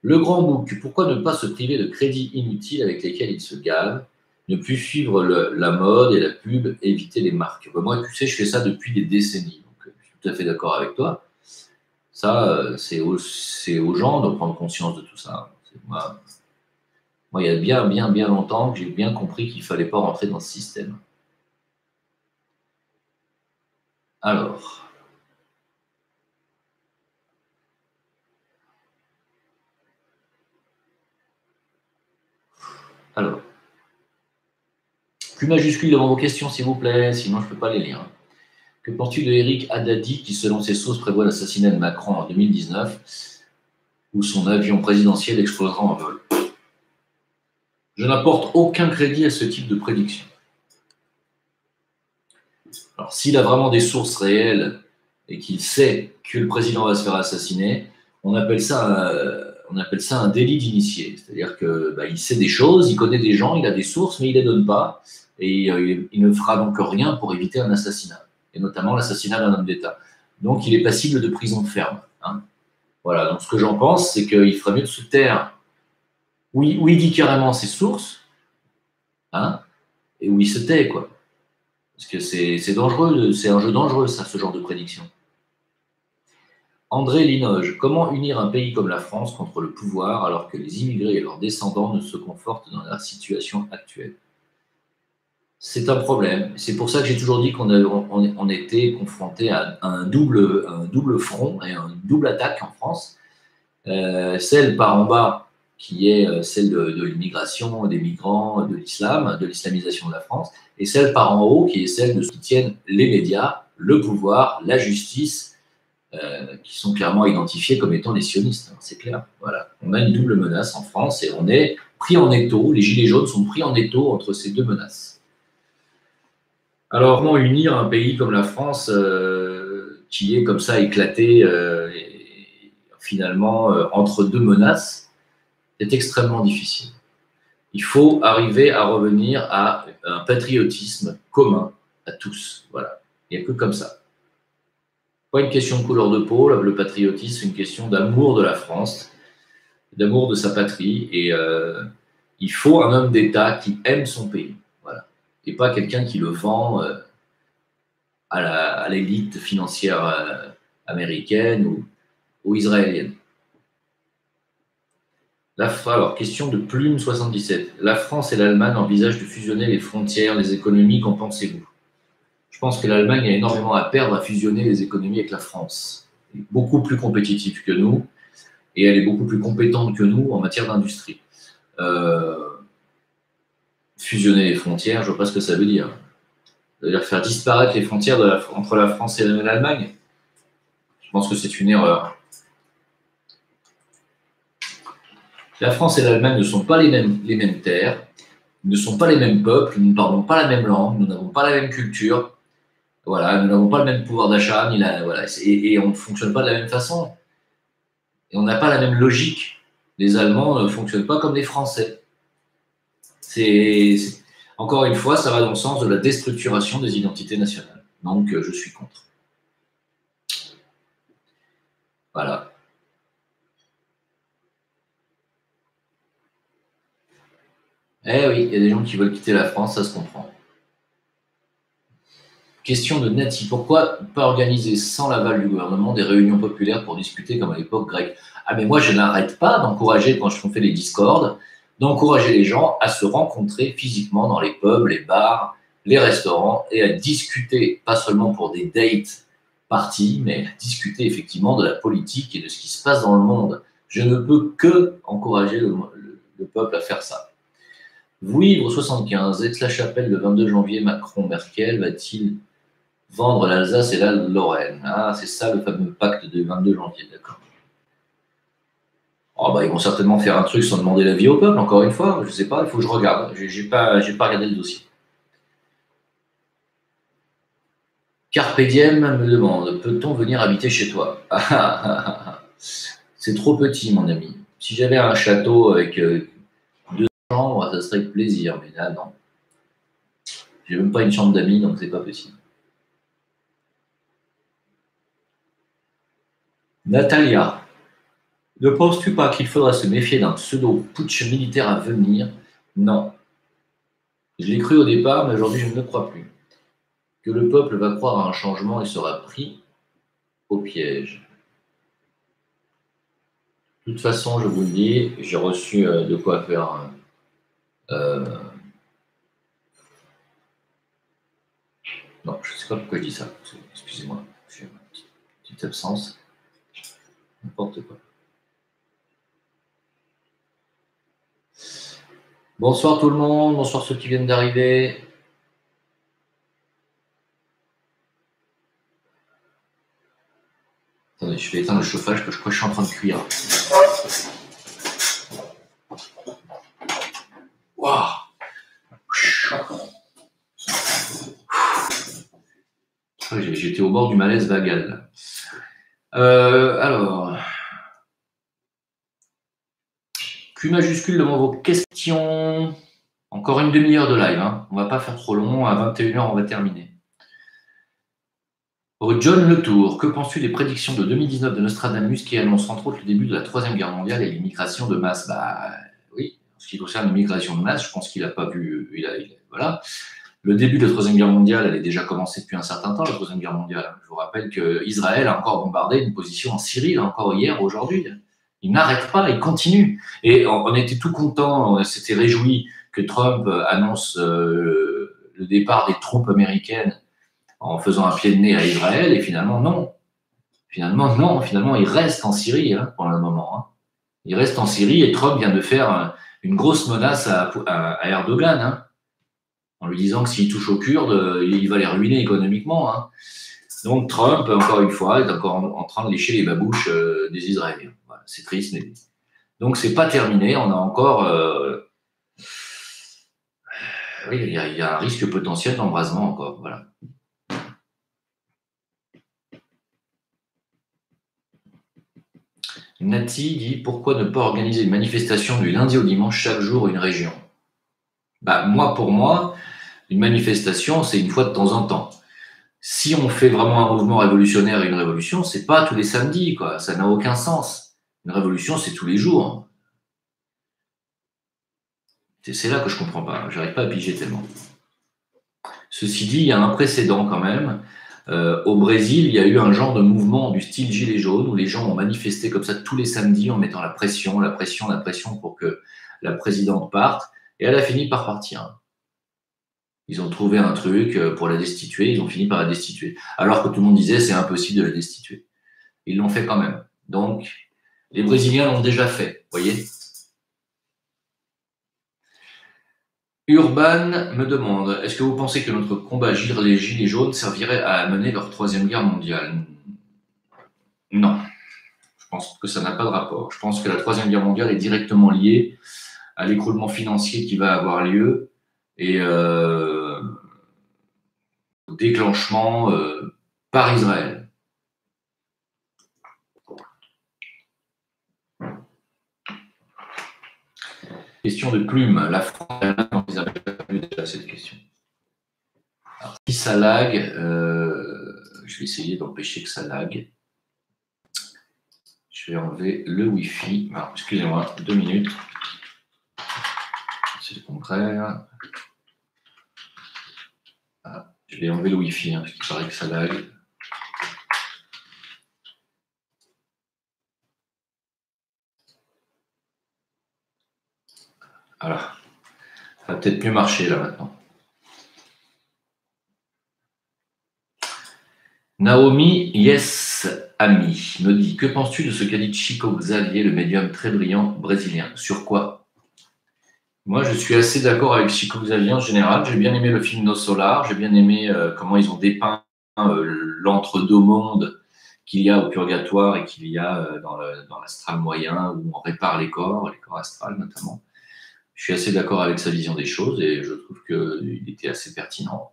Le grand bouc, pourquoi ne pas se priver de crédits inutiles avec lesquels ils se gavent, ne plus suivre la mode et la pub, éviter les marques? Moi, tu sais, je fais ça depuis des décennies, donc je suis tout à fait d'accord avec toi. Ça, c'est aux gens de prendre conscience de tout ça. Moi, il y a bien longtemps que j'ai bien compris qu'il ne fallait pas rentrer dans ce système. Alors, Q majuscule devant vos questions, s'il vous plaît, sinon je ne peux pas les lire. Que penses-tu de Eric Haddadi, qui, selon ses sources, prévoit l'assassinat de Macron en 2019, où son avion présidentiel explosera en vol? Je n'apporte aucun crédit à ce type de prédiction. Alors, s'il a vraiment des sources réelles et qu'il sait que le président va se faire assassiner, on appelle ça un délit d'initié. C'est-à-dire qu'il sait des choses, il connaît des gens, il a des sources, mais il ne les donne pas. Et il ne fera donc rien pour éviter un assassinat, et notamment l'assassinat d'un homme d'État. Donc, il est passible de prison ferme. Hein. Voilà, donc ce que j'en pense, c'est qu'il ferait mieux de se taire où il dit carrément ses sources, hein, et où il se tait, quoi. Parce que c'est dangereux, c'est un jeu dangereux, ça, ce genre de prédiction. André Linoge, comment unir un pays comme la France contre le pouvoir alors que les immigrés et leurs descendants ne se confortent dans la situation actuelle? C'est un problème. C'est pour ça que j'ai toujours dit qu'on était confronté à un double front et une double attaque en France. Celle par en bas, qui est celle de l'immigration, des migrants, de l'islam, de l'islamisation de la France, et celle par en haut, qui est celle de ce qui tiennent les médias, le pouvoir, la justice, qui sont clairement identifiés comme étant les sionistes, hein, c'est clair. Voilà. On a une double menace en France et on est pris en étau, les gilets jaunes sont pris en étau entre ces deux menaces. Alors, comment unir un pays comme la France, qui est comme ça éclaté, finalement, entre deux menaces, c'est extrêmement difficile. Il faut arriver à revenir à un patriotisme commun à tous. Voilà. Il n'y a que comme ça. Pas une question de couleur de peau, le patriotisme, c'est une question d'amour de la France, d'amour de sa patrie, et il faut un homme d'État qui aime son pays, voilà, et pas quelqu'un qui le vend à l'élite financière américaine ou israélienne. Alors, question de Plume 77. La France et l'Allemagne envisagent de fusionner les frontières, les économies, qu'en pensez-vous? Je pense que l'Allemagne a énormément à perdre à fusionner les économies avec la France. Elle est beaucoup plus compétitive que nous et elle est beaucoup plus compétente que nous en matière d'industrie. Fusionner les frontières, je ne vois pas ce que ça veut dire. Ça veut dire faire disparaître les frontières entre la France et l'Allemagne. Je pense que c'est une erreur. La France et l'Allemagne ne sont pas les mêmes terres, ne sont pas les mêmes peuples, nous ne parlons pas la même langue, nous n'avons pas la même culture. Voilà, nous n'avons pas le même pouvoir d'achat, voilà, et on ne fonctionne pas de la même façon. Et on n'a pas la même logique. Les Allemands ne fonctionnent pas comme les Français. Encore une fois, ça va dans le sens de la déstructuration des identités nationales. Donc, je suis contre. Voilà. Eh oui, il y a des gens qui veulent quitter la France, ça se comprend. Question de Nati. Pourquoi pas organiser sans l'aval du gouvernement des réunions populaires pour discuter comme à l'époque grecque? Ah mais moi je n'arrête pas d'encourager, quand je fais les discords, d'encourager les gens à se rencontrer physiquement dans les pubs, les bars, les restaurants et à discuter, pas seulement pour des dates parties, mais à discuter effectivement de la politique et de ce qui se passe dans le monde. Je ne peux que encourager le peuple à faire ça. Vouivre 75, Aix-la-Chapelle le 22 janvier, Macron-Merkel va-t-il vendre l'Alsace et la Lorraine? Ah, c'est ça le fameux pacte du 22 janvier, d'accord. Oh, ils vont certainement faire un truc sans demander l'avis au peuple, encore une fois. Je ne sais pas, il faut que je regarde. J'ai pas regardé le dossier. Carpe Diem me demande, peut-on venir habiter chez toi? C'est trop petit, mon ami. Si j'avais un château avec 2 chambres, ça serait avec plaisir, mais là, non. J'ai même pas une chambre d'amis, donc c'est pas possible. Natalia, ne penses-tu pas qu'il faudra se méfier d'un pseudo-putsch militaire à venir? Non. Je l'ai cru au départ, mais aujourd'hui je ne le crois plus. Que le peuple va croire à un changement et sera pris au piège. De toute façon, je vous le dis, j'ai reçu de quoi faire. Non, je ne sais pas pourquoi je dis ça. Excusez-moi, j'ai une petite absence. N'importe quoi. Bonsoir tout le monde, bonsoir ceux qui viennent d'arriver. Attendez, je vais éteindre le chauffage parce que je crois que je suis en train de cuire. Waouh! J'étais au bord du malaise vagal. Alors, Q majuscule devant vos questions. Encore une demi-heure de live, hein. On ne va pas faire trop long. À 21h, on va terminer. John Letour, que penses-tu des prédictions de 2019 de Nostradamus qui annoncent entre autres le début de la Troisième Guerre mondiale et l'immigration de masse? Oui, en ce qui concerne l'immigration de masse, je pense qu'il n'a pas vu. Voilà. Le début de la Troisième Guerre mondiale, elle est déjà commencée depuis un certain temps, la Troisième Guerre mondiale. Je vous rappelle qu'Israël a encore bombardé une position en Syrie, là, encore hier, aujourd'hui. Il n'arrête pas, il continue. Et on était tout contents, on s'était réjouis que Trump annonce le départ des troupes américaines en faisant un pied de nez à Israël, et finalement, non. Finalement, il reste en Syrie pour le moment. Hein. Il reste en Syrie, et Trump vient de faire une grosse menace à Erdogan, en lui disant que s'il touche aux Kurdes, il va les ruiner économiquement. Hein. Donc Trump, encore une fois, est encore en train de lécher les babouches des Israéliens. Voilà, c'est triste, mais... Donc c'est pas terminé, on a encore... Oui, il y a un risque potentiel d'embrasement encore, voilà. Nati dit, pourquoi ne pas organiser une manifestation du lundi au dimanche chaque jour une région? Pour moi, une manifestation, c'est une fois de temps en temps. Si on fait vraiment un mouvement révolutionnaire et une révolution, c'est pas tous les samedis, quoi. Ça n'a aucun sens. Une révolution, c'est tous les jours. C'est là que je comprends pas. J'arrive pas à piger tellement. Ceci dit, il y a un précédent quand même. Au Brésil, il y a eu un genre de mouvement du style gilet jaune où les gens ont manifesté comme ça tous les samedis en mettant la pression pour que la présidente parte. Et elle a fini par partir. Ils ont trouvé un truc pour la destituer, ils ont fini par la destituer. Alors que tout le monde disait c'est impossible de la destituer. Ils l'ont fait quand même. Donc, les Brésiliens l'ont déjà fait, vous voyez. Urban me demande, est-ce que vous pensez que notre combat les gilets jaunes servirait à mener leur troisième guerre mondiale? Non. Je pense que ça n'a pas de rapport. Je pense que la troisième guerre mondiale est directement liée à l'écroulement financier qui va avoir lieu et au déclenchement par Israël. Question de Plume. La France, ils avaient vu déjà cette question. Alors, si ça lag, je vais essayer d'empêcher que ça lag. Je vais enlever le Wi-Fi. Excusez-moi, 2 minutes. C'est le contraire. Ah, je vais enlever le Wi-Fi, parce qu'il paraît que ça lag. Voilà. Ça va peut-être mieux marcher là maintenant. Naomi Yes Ami me dit, que penses-tu de ce qu'a dit Chico Xavier, le médium très brillant brésilien? Sur quoi? Moi, je suis assez d'accord avec Chico Xavier en général. J'ai bien aimé le film No Solar. J'ai bien aimé comment ils ont dépeint l'entre-deux mondes qu'il y a au purgatoire et qu'il y a dans l'astral moyen où on répare les corps astrales notamment. Je suis assez d'accord avec sa vision des choses et je trouve qu'il était assez pertinent.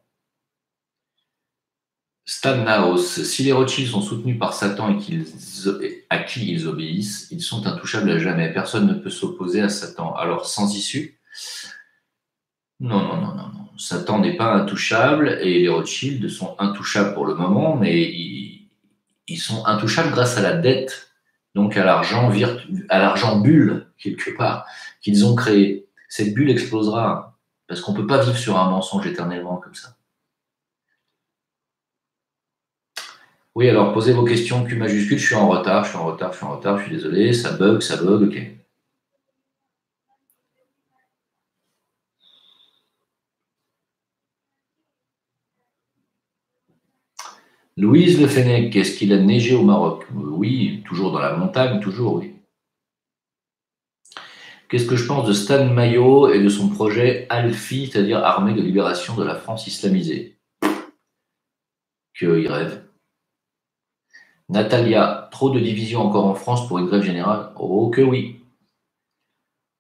Stan Naos, si les Rothschild sont soutenus par Satan et à qui ils obéissent, ils sont intouchables à jamais. Personne ne peut s'opposer à Satan. Alors, sans issue? Non, non, non, non, non. Satan n'est pas intouchable et les Rothschild sont intouchables pour le moment, mais ils sont intouchables grâce à la dette, donc à l'argent bulle, quelque part, qu'ils ont créé. Cette bulle explosera parce qu'on ne peut pas vivre sur un mensonge éternellement comme ça. Oui, alors posez vos questions Q majuscule, je suis en retard, je suis désolé, ça bug, ok. Louise Le Fennec, est-ce qu'il a neigé au Maroc? Oui, toujours dans la montagne, toujours, oui. Qu'est-ce que je pense de Stan Mayo et de son projet ALFI, c'est-à-dire Armée de libération de la France islamisée? Qu'il rêve. Natalia, trop de divisions encore en France pour une grève générale? Oh que oui.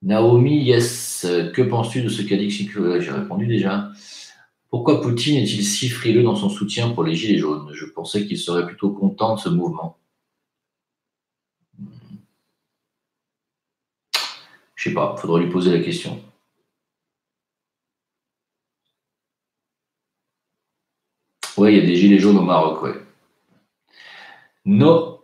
Naomi, yes. Que penses-tu de ce qu'a dit Xi? J'ai répondu déjà. Pourquoi Poutine est-il si frileux dans son soutien pour les Gilets jaunes? Je pensais qu'il serait plutôt content de ce mouvement. Je sais pas, faudrait lui poser la question. Ouais, il y a des Gilets jaunes au Maroc, ouais. No.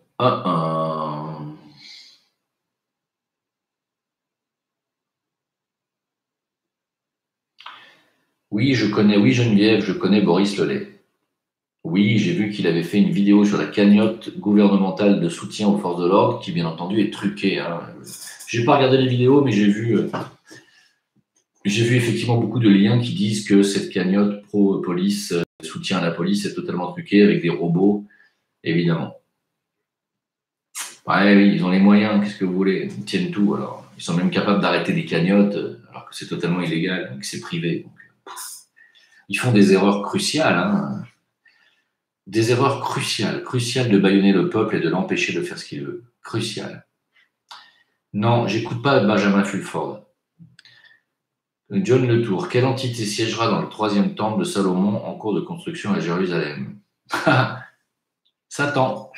Oui, oui Geneviève, je connais Boris Lelay. Oui, j'ai vu qu'il avait fait une vidéo sur la cagnotte gouvernementale de soutien aux forces de l'ordre, qui bien entendu est truquée. Hein. J'ai pas regardé les vidéos, mais j'ai vu effectivement beaucoup de liens qui disent que cette cagnotte pro-police, soutien à la police, est totalement truquée avec des robots, évidemment. Ouais, oui, ils ont les moyens, qu'est-ce que vous voulez? Ils tiennent tout, alors. Ils sont même capables d'arrêter des cagnottes, alors que c'est totalement illégal, que c'est privé. Donc, ils font des erreurs cruciales, hein. Des erreurs cruciales de bâillonner le peuple et de l'empêcher de faire ce qu'il veut. Crucial. Non, j'écoute pas Benjamin Fulford. John Letour, quelle entité siégera dans le troisième temple de Salomon en cours de construction à Jérusalem? Satan.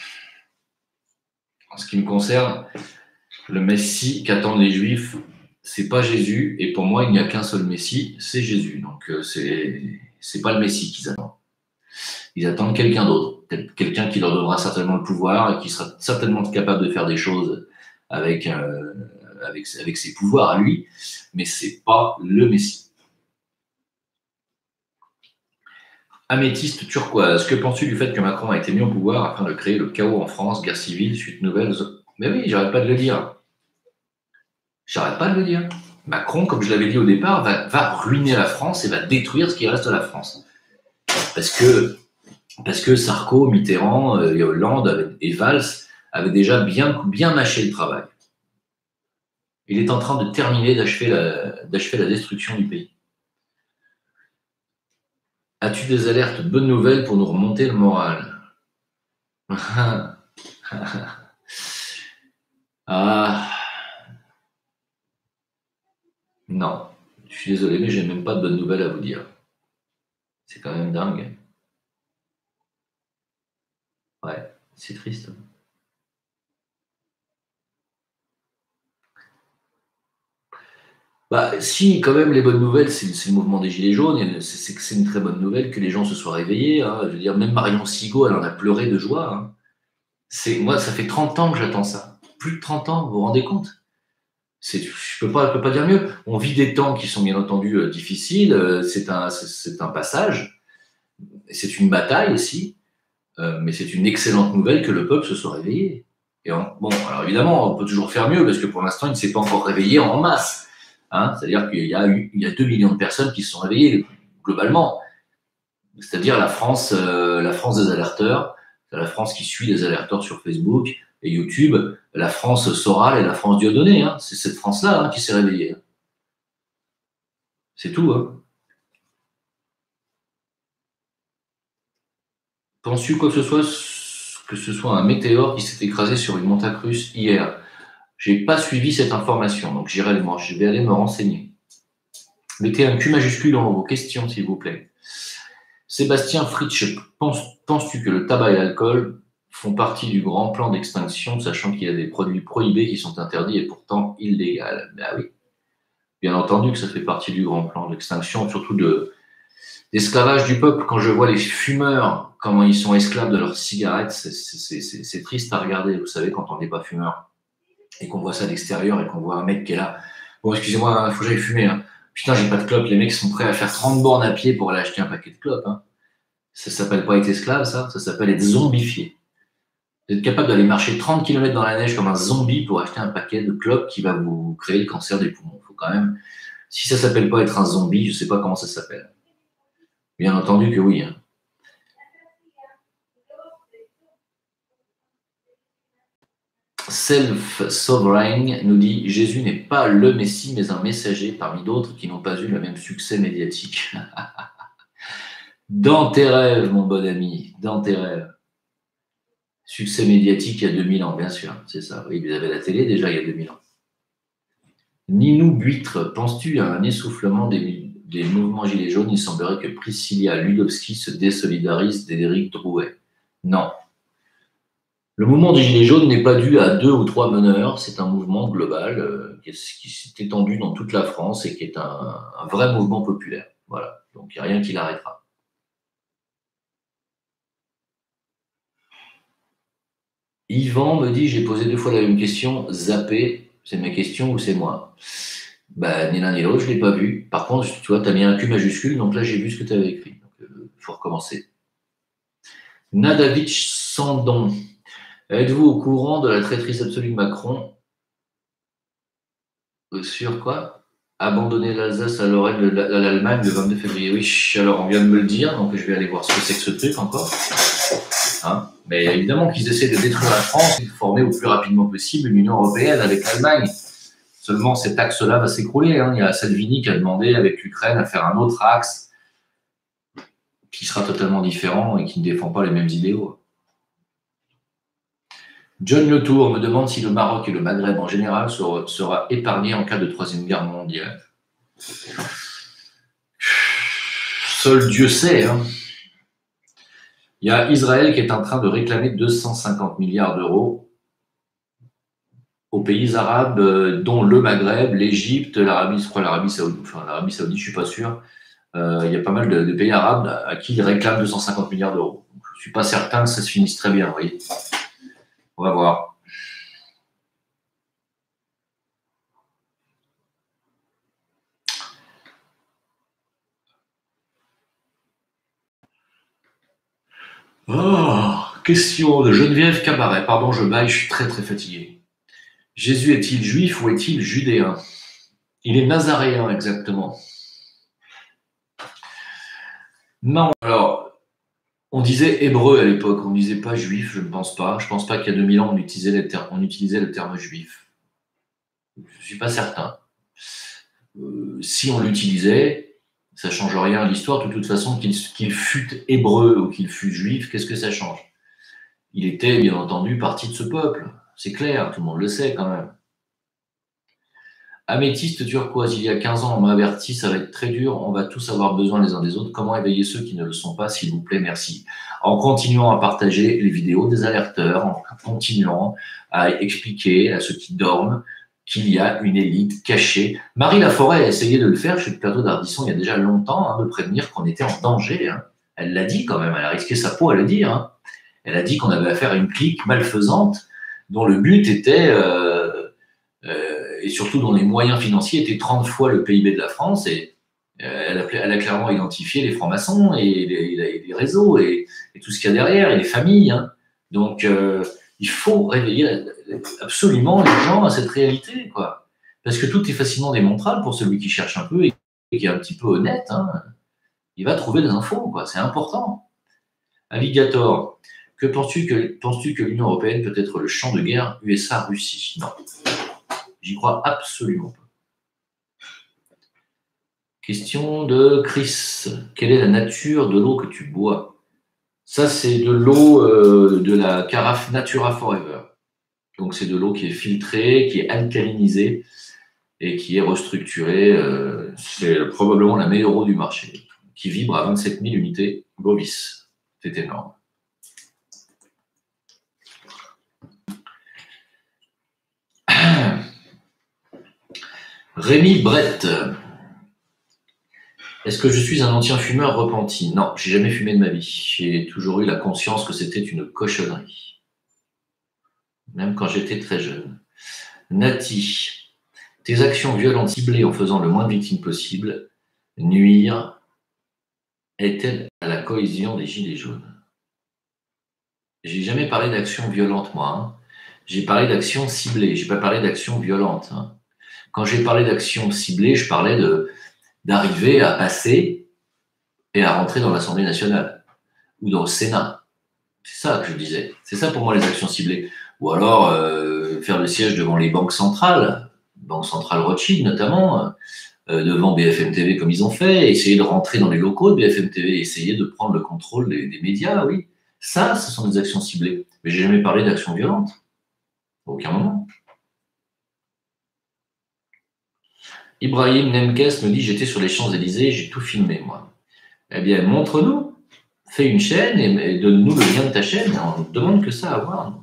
En ce qui me concerne, le Messie qu'attendent les Juifs, c'est pas Jésus, et pour moi, il n'y a qu'un seul Messie, c'est Jésus. Donc c'est pas le Messie qu'ils attendent. Ils attendent quelqu'un d'autre, quelqu'un qui leur donnera certainement le pouvoir et qui sera certainement capable de faire des choses avec ses pouvoirs à lui, mais c'est pas le Messie. Améthyste turquoise, que penses-tu du fait que Macron a été mis au pouvoir afin de créer le chaos en France, guerre civile, suite nouvelle? Mais oui, j'arrête pas de le dire. J'arrête pas de le dire. Macron, comme je l'avais dit au départ, va ruiner la France et va détruire ce qui reste de la France. Parce que Sarko, Mitterrand, Hollande et Valls avaient déjà bien mâché le travail. Il est en train de terminer d'achever la destruction du pays. As-tu des alertes bonnes nouvelles pour nous remonter le moral? Ah. Non, je suis désolé, mais j'ai même pas de bonnes nouvelles à vous dire. C'est quand même dingue. Ouais, c'est triste. Bah, si, quand même, les bonnes nouvelles, c'est le mouvement des Gilets jaunes. C'est une très bonne nouvelle que les gens se soient réveillés. Hein. Je veux dire, même Marion Sigaud, elle en a pleuré de joie. Hein. Moi, ça fait 30 ans que j'attends ça. Plus de 30 ans, vous vous rendez compte? Je peux pas dire mieux. On vit des temps qui sont bien entendu difficiles. C'est un passage. C'est une bataille aussi. Mais c'est une excellente nouvelle que le peuple se soit réveillé. Bon, alors évidemment, on peut toujours faire mieux parce que pour l'instant, il ne s'est pas encore réveillé en masse. Hein, c'est-à-dire qu'il y a 2 millions de personnes qui se sont réveillées globalement. C'est-à-dire la France des alerteurs, la France qui suit les alerteurs sur Facebook et YouTube, la France Soral et la France Dieudonné. Hein, c'est cette France-là qui s'est réveillée. C'est tout. Hein. Penses-tu quoi que ce soit un météore qui s'est écrasé sur une montagne russe hier? J'ai pas suivi cette information, donc je vais aller me renseigner. Mettez un Q majuscule dans vos questions, s'il vous plaît. Sébastien Fritsch, penses-tu que le tabac et l'alcool font partie du grand plan d'extinction, sachant qu'il y a des produits prohibés qui sont interdits et pourtant illégaux? Ben oui, bien entendu que ça fait partie du grand plan d'extinction, surtout d'esclavage du peuple. Quand je vois les fumeurs, comment ils sont esclaves de leurs cigarettes, c'est triste à regarder. Vous savez, quand on n'est pas fumeur et qu'on voit ça d'extérieur et qu'on voit un mec qui est là. Bon, excusez-moi, il faut que j'aille fumer. Hein. Putain, j'ai pas de clope. Les mecs sont prêts à faire 30 bornes à pied pour aller acheter un paquet de clopes. Hein. Ça s'appelle pas être esclave, ça s'appelle être zombifié. Vous êtes capable d'aller marcher 30 km dans la neige comme un zombie pour acheter un paquet de clopes qui va vous créer le cancer des poumons. Faut quand même. Si ça s'appelle pas être un zombie, je sais pas comment ça s'appelle. Bien entendu que oui. Hein. Self-Sovereign nous dit « Jésus n'est pas le Messie, mais un messager parmi d'autres qui n'ont pas eu le même succès médiatique. » Dans tes rêves, mon bon ami, dans tes rêves. Succès médiatique il y a 2000 ans, bien sûr, c'est ça. Oui, vous avez la télé déjà il y a 2000 ans. Ninou Buitre, penses-tu à un essoufflement des mouvements gilets jaunes? Il semblerait que Priscilla Ludowski se désolidarise d'Éric Drouet. Non. Le mouvement des Gilets jaunes n'est pas dû à 2 ou 3 meneurs, c'est un mouvement global qui s'est étendu dans toute la France et qui est un vrai mouvement populaire. Voilà, donc il n'y a rien qui l'arrêtera. Yvan me dit, j'ai posé 2 fois la même question, zappé, c'est ma question ou c'est moi? Bah, ni l'un ni l'autre, je ne l'ai pas vu. Par contre, tu vois, tu as mis un Q majuscule, donc là j'ai vu ce que tu avais écrit. Donc il faut recommencer. Nadavitch Sandon. Êtes-vous au courant de la traîtrise absolue de Macron sur quoi? Abandonner l'Alsace à l'Allemagne le 22 février. Oui, alors on vient de me le dire, donc je vais aller voir ce que c'est que ce truc encore. Hein, mais évidemment qu'ils essaient de détruire la France et de former au plus rapidement possible l'Union européenne avec l'Allemagne. Seulement cet axe-là va s'écrouler. Hein. Il y a Salvini qui a demandé avec l'Ukraine à faire un autre axe qui sera totalement différent et qui ne défend pas les mêmes idéaux. John Letour me demande si le Maroc et le Maghreb en général sera épargné en cas de Troisième Guerre mondiale. Seul Dieu sait. Hein. Il y a Israël qui est en train de réclamer 250 milliards d'euros aux pays arabes, dont le Maghreb, l'Égypte, l'Arabie Saoudite. Enfin, l'Arabie Saoudite, je ne suis pas sûr. Il y a pas mal de pays arabes à qui ils réclament 250 milliards d'euros. Je ne suis pas certain que ça se finisse très bien, vous voyez. On va voir. Oh, question de Geneviève Cabaret. Pardon, je baille, je suis très très fatigué. Jésus est-il juif ou est-il judéen? Il est nazaréen, exactement. Non, alors, on disait hébreu à l'époque, on ne disait pas juif, je ne pense pas. Je ne pense pas qu'il y a 2000 ans, on utilisait le terme juif. Je ne suis pas certain. Si on l'utilisait, ça ne change rien à l'histoire. De toute façon, qu'il fût hébreu ou qu'il fût juif, qu'est-ce que ça change? Il était, bien entendu, partie de ce peuple. C'est clair, tout le monde le sait quand même. Améthyste turquoise, il y a 15 ans, on m'a averti, ça va être très dur, on va tous avoir besoin les uns des autres. Comment éveiller ceux qui ne le sont pas, s'il vous plaît, merci. En continuant à partager les vidéos des alerteurs, en continuant à expliquer à ceux qui dorment qu'il y a une élite cachée. Marie Laforêt a essayé de le faire sur le plateau d'Ardisson il y a déjà longtemps, de prévenir qu'on était en danger. Hein. Elle l'a dit quand même, elle a risqué sa peau à le dire. Hein. Elle a dit qu'on avait affaire à une clique malfaisante dont le but était... et surtout dont les moyens financiers étaient 30 fois le PIB de la France. Et elle a clairement identifié les francs-maçons et les réseaux et tout ce qu'il y a derrière, et les familles. Hein. Donc, il faut réveiller absolument les gens à cette réalité, quoi. Parce que tout est facilement démontrable pour celui qui cherche un peu et qui est un petit peu honnête. Hein. Il va trouver des infos, quoi. C'est important. Alligator, penses-tu que l'Union européenne peut être le champ de guerre USA-Russie? Non. J'y crois absolument pas. Question de Chris. Quelle est la nature de l'eau que tu bois? Ça, c'est de l'eau de la carafe Natura Forever. Donc, c'est de l'eau qui est filtrée, qui est alcalinisée et qui est restructurée. C'est probablement la meilleure eau du marché. qui vibre à 27 000 unités Bovis. C'est énorme. Rémi Brett. Est-ce que je suis un ancien fumeur repenti? Non, j'ai jamais fumé de ma vie. J'ai toujours eu la conscience que c'était une cochonnerie. Même quand j'étais très jeune. Nati. Tes actions violentes ciblées en faisant le moins de victimes possible nuire est-elle à la cohésion des Gilets jaunes? J'ai jamais parlé d'actions violentes, moi. Hein. J'ai parlé d'actions ciblées. J'ai pas parlé d'actions violentes. Hein. Quand j'ai parlé d'actions ciblées, je parlais d'arriver à passer et à rentrer dans l'Assemblée nationale ou dans le Sénat. C'est ça que je disais. C'est ça pour moi les actions ciblées. Ou alors faire le siège devant les banques centrales Rothschild notamment, devant BFM TV comme ils ont fait, essayer de rentrer dans les locaux de BFM TV, essayer de prendre le contrôle des médias, oui. Ça, ce sont des actions ciblées. Mais j'ai jamais parlé d'actions violentes. À aucun moment. Ibrahim Nemkes me dit, j'étais sur les Champs-Élysées, j'ai tout filmé, moi. Eh bien, montre-nous. Fais une chaîne et donne-nous le lien de ta chaîne. On ne demande que ça à voir.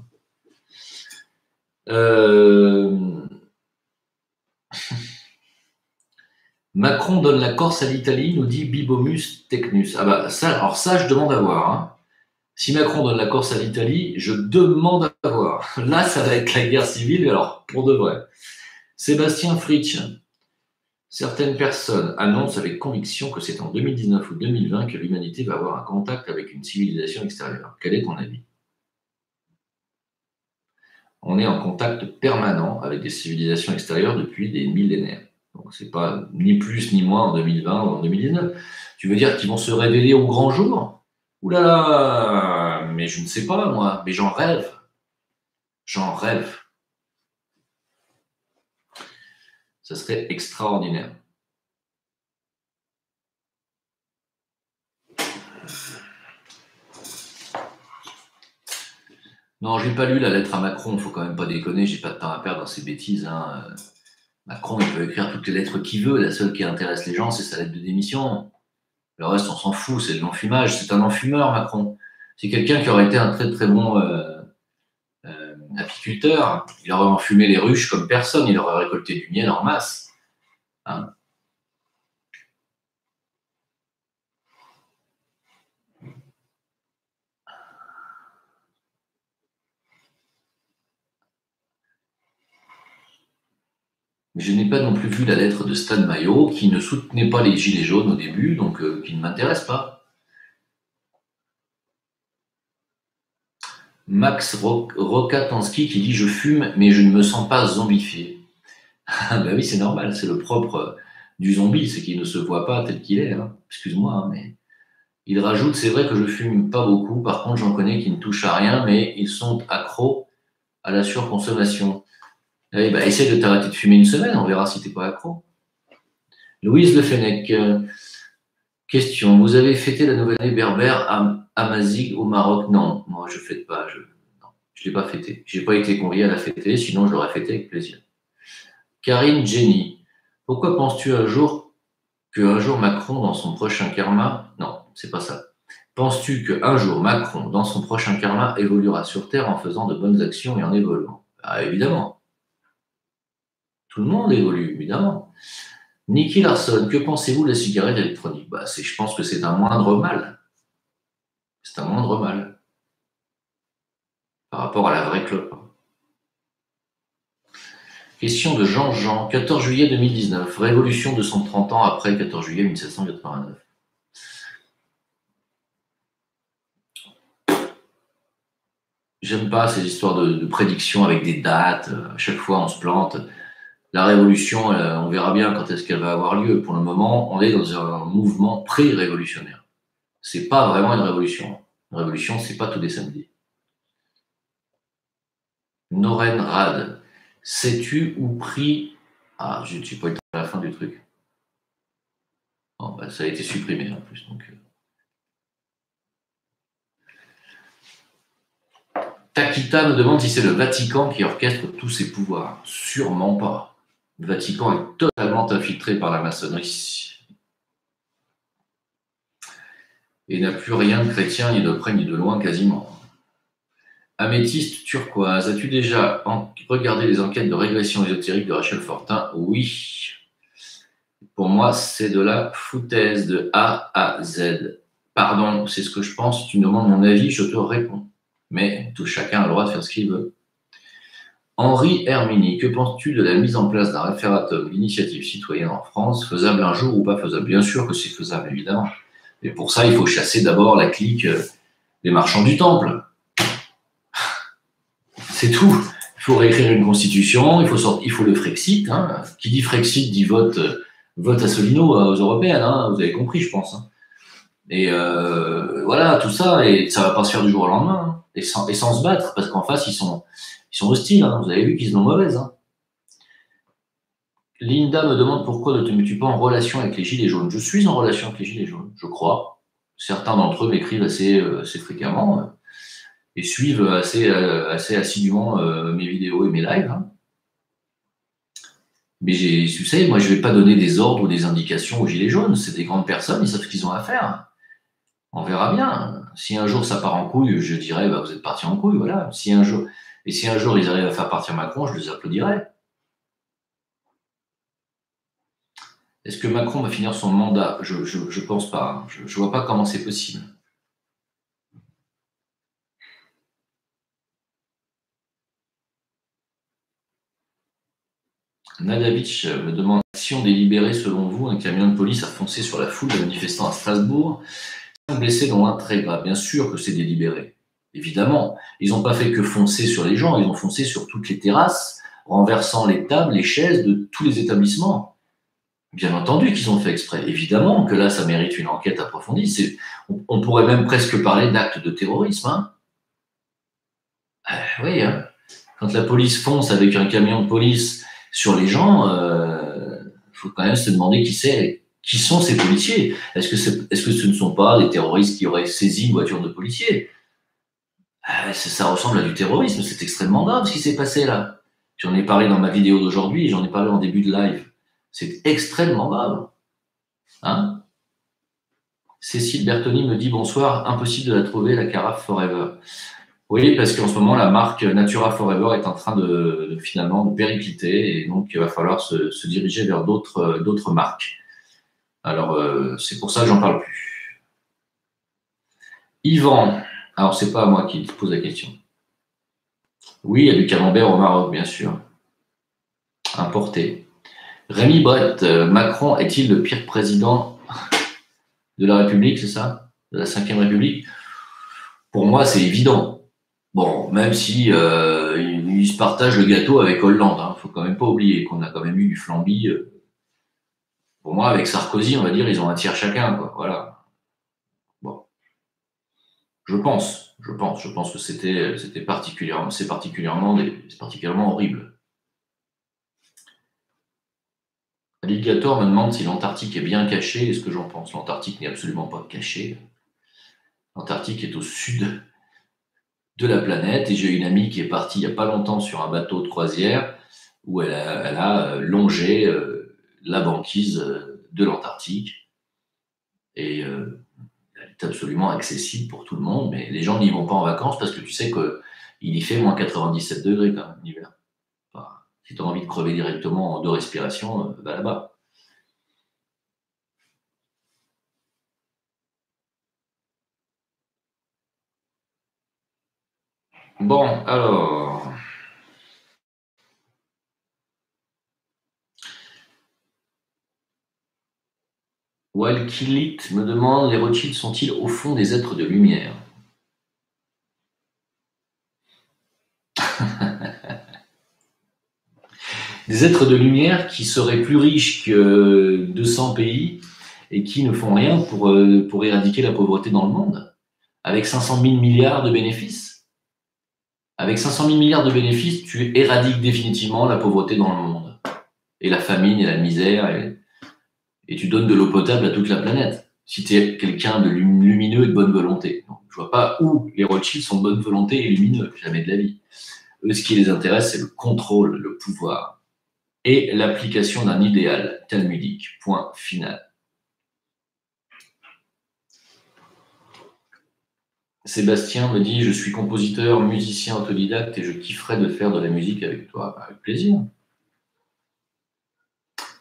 Macron donne la Corse à l'Italie, nous dit Bibomus Technus. Ah bah ça, alors ça, je demande à voir. Hein. Si Macron donne la Corse à l'Italie, je demande à voir. Là, ça va être la guerre civile, alors pour de vrai. Sébastien Fritsch. Certaines personnes annoncent avec conviction que c'est en 2019 ou 2020 que l'humanité va avoir un contact avec une civilisation extérieure. Quel est ton avis? On est en contact permanent avec des civilisations extérieures depuis des millénaires. Donc c'est pas ni plus ni moins en 2020 ou en 2019. Tu veux dire qu'ils vont se révéler au grand jour? Ouh là là, mais je ne sais pas moi, mais j'en rêve. J'en rêve. Ça serait extraordinaire. Non, j'ai pas lu la lettre à Macron, faut quand même pas déconner, j'ai pas de temps à perdre dans ces bêtises. Hein. Macron, il peut écrire toutes les lettres qu'il veut, la seule qui intéresse les gens, c'est sa lettre de démission. Le reste, on s'en fout, c'est de l'enfumage, c'est un enfumeur, Macron. C'est quelqu'un qui aurait été un très très bon apiculteur. Il aurait enfumé les ruches comme personne, il aurait récolté du miel en masse. Hein. Je n'ai pas non plus vu la lettre de Stan Maillot, qui ne soutenait pas les Gilets jaunes au début, donc qui ne m'intéresse pas. Max Rokatansky qui dit « Je fume, mais je ne me sens pas zombifié ». Ah ben oui, c'est normal, c'est le propre du zombie, c'est qu'il ne se voit pas tel qu'il est. Hein. Excuse-moi, hein, mais... Il rajoute « C'est vrai que je fume pas beaucoup, par contre j'en connais qui ne touchent à rien, mais ils sont accros à la surconsommation. » Eh ben, essaie de t'arrêter de fumer une semaine, on verra si t'es pas accro. Louise Le Fennec, question, vous avez fêté la nouvelle année berbère à Mazig au Maroc? Non, moi je fête pas, je l'ai pas fêté. J'ai pas été convié à la fêter, sinon je l'aurais fêté avec plaisir. Karine Jenny, pourquoi penses-tu qu'un jour Macron dans son prochain karma, non, c'est pas ça. Penses-tu qu'un jour Macron dans son prochain karma évoluera sur Terre en faisant de bonnes actions et en évoluant? Ah, évidemment. Tout le monde évolue, évidemment. Nicky Larson, que pensez-vous de la cigarette électronique? Je pense que c'est un moindre mal. C'est un moindre mal. Par rapport à la vraie clope. Question de Jean-Jean, 14 juillet 2019, révolution de 130 ans après 14 juillet 1789. J'aime pas ces histoires de prédictions avec des dates. À chaque fois, on se plante. La révolution, on verra bien quand est-ce qu'elle va avoir lieu. Pour le moment, on est dans un mouvement pré-révolutionnaire. C'est pas vraiment une révolution. Une révolution, c'est pas tous les samedis. Noren Rad, sais-tu où pris... Ah, je ne suis pas à la fin du truc. Oh, ça a été supprimé en plus. Donc... Takita me demande si c'est le Vatican qui orchestre tous ses pouvoirs. Sûrement pas. Le Vatican est totalement infiltré par la maçonnerie. Et n'a plus rien de chrétien, ni de près, ni de loin, quasiment. Améthyste turquoise. As-tu déjà regardé les enquêtes de régression ésotérique de Rachel Fortin? Oui. Pour moi, c'est de la foutaise de A à Z. Pardon, c'est ce que je pense. Si tu me demandes mon avis, je te réponds. Mais tout chacun a le droit de faire ce qu'il veut. Henri Hermini, que penses-tu de la mise en place d'un référendum d'initiative citoyenne en France, faisable un jour ou pas faisable? Bien sûr que c'est faisable, évidemment. Mais pour ça, il faut chasser d'abord la clique des marchands du temple. C'est tout. Il faut réécrire une constitution, il faut le Frexit. Hein. Qui dit Frexit dit vote Asselineau aux européennes. Hein. Vous avez compris, je pense. Hein. Et voilà, tout ça, et ça va pas se faire du jour au lendemain. Hein. Et sans se battre, parce qu'en face, ils sont hostiles. Hein. Vous avez vu qu'ils sont mauvaises. Hein. Linda me demande pourquoi ne te mets-tu pas en relation avec les Gilets jaunes? Je suis en relation avec les Gilets jaunes, je crois. Certains d'entre eux m'écrivent assez fréquemment et suivent assez assidûment mes vidéos et mes lives. Hein. Mais tu sais, moi, je ne vais pas donner des ordres ou des indications aux Gilets jaunes. C'est des grandes personnes, ils savent ce qu'ils ont à faire. On verra bien. Si un jour ça part en couille, je dirais bah, vous êtes partis en couille, voilà. Si un jour ils arrivent à faire partir Macron, je les applaudirai. Est-ce que Macron va finir son mandat? Je pense pas. Hein. Je vois pas comment c'est possible. Nadavitch me demande action délibérée selon vous, un camion de police a foncé sur la foule de manifestants à Strasbourg, 5 blessés dont un très grave. Bien sûr que c'est délibéré, évidemment. Ils n'ont pas fait que foncer sur les gens, ils ont foncé sur toutes les terrasses, renversant les tables, les chaises de tous les établissements. Bien entendu qu'ils ont fait exprès. Évidemment que là, ça mérite une enquête approfondie. On pourrait même presque parler d'acte de terrorisme. Hein. Oui, hein. Quand la police fonce avec un camion de police sur les gens, faut quand même se demander qui sont ces policiers. Est-ce que ce ne sont pas des terroristes qui auraient saisi une voiture de policier? Ça ressemble à du terrorisme, c'est extrêmement grave ce qui s'est passé là. J'en ai parlé dans ma vidéo d'aujourd'hui, j'en ai parlé en début de live. C'est extrêmement grave. Hein? Cécile Bertoni me dit bonsoir, impossible de la trouver, la carafe Forever. Oui, parce qu'en ce moment, la marque Natura Forever est en train de finalement de péricliter et donc il va falloir se diriger vers d'autres marques. Alors, c'est pour ça que j'en parle plus. Yvan, alors c'est pas à moi qui te pose la question. Oui, il y a du camembert au Maroc, bien sûr. Importé. Rémi Brett, Macron est-il le pire président de la République, c'est ça? De la Ve République? Pour moi, c'est évident. Bon, même si il se partage le gâteau avec Hollande, hein, faut quand même pas oublier qu'on a quand même eu du Flamby. Pour moi, avec Sarkozy, on va dire, ils ont un tiers chacun, quoi. Voilà. Bon, je pense que c'est particulièrement horrible. Alligator me demande si l'Antarctique est bien caché. Est-ce que j'en pense? L'Antarctique n'est absolument pas caché. L'Antarctique est au sud de la planète et j'ai une amie qui est partie il n'y a pas longtemps sur un bateau de croisière où elle a longé la banquise de l'Antarctique et elle est absolument accessible pour tout le monde, mais les gens n'y vont pas en vacances parce que tu sais qu'il y fait moins 97 degrés quand même l'hiver. Enfin, si tu as envie de crever directement de respiration, va là-bas. Bon, alors... Walkilit me demande, les Rothschild sont-ils au fond des êtres de lumière? Des êtres de lumière qui seraient plus riches que 200 pays et qui ne font rien pour éradiquer la pauvreté dans le monde, avec 500 000 milliards de bénéfices. Avec 500 000 milliards de bénéfices, tu éradiques définitivement la pauvreté dans le monde, et la famine et la misère, et tu donnes de l'eau potable à toute la planète, si tu es quelqu'un de lumineux et de bonne volonté. Donc, je vois pas où les Rothschild sont de bonne volonté et lumineux, jamais de la vie. Eux, ce qui les intéresse, c'est le contrôle, le pouvoir, et l'application d'un idéal talmudique. Point final. Sébastien me dit « Je suis compositeur, musicien autodidacte et je kifferais de faire de la musique avec toi. » Avec plaisir.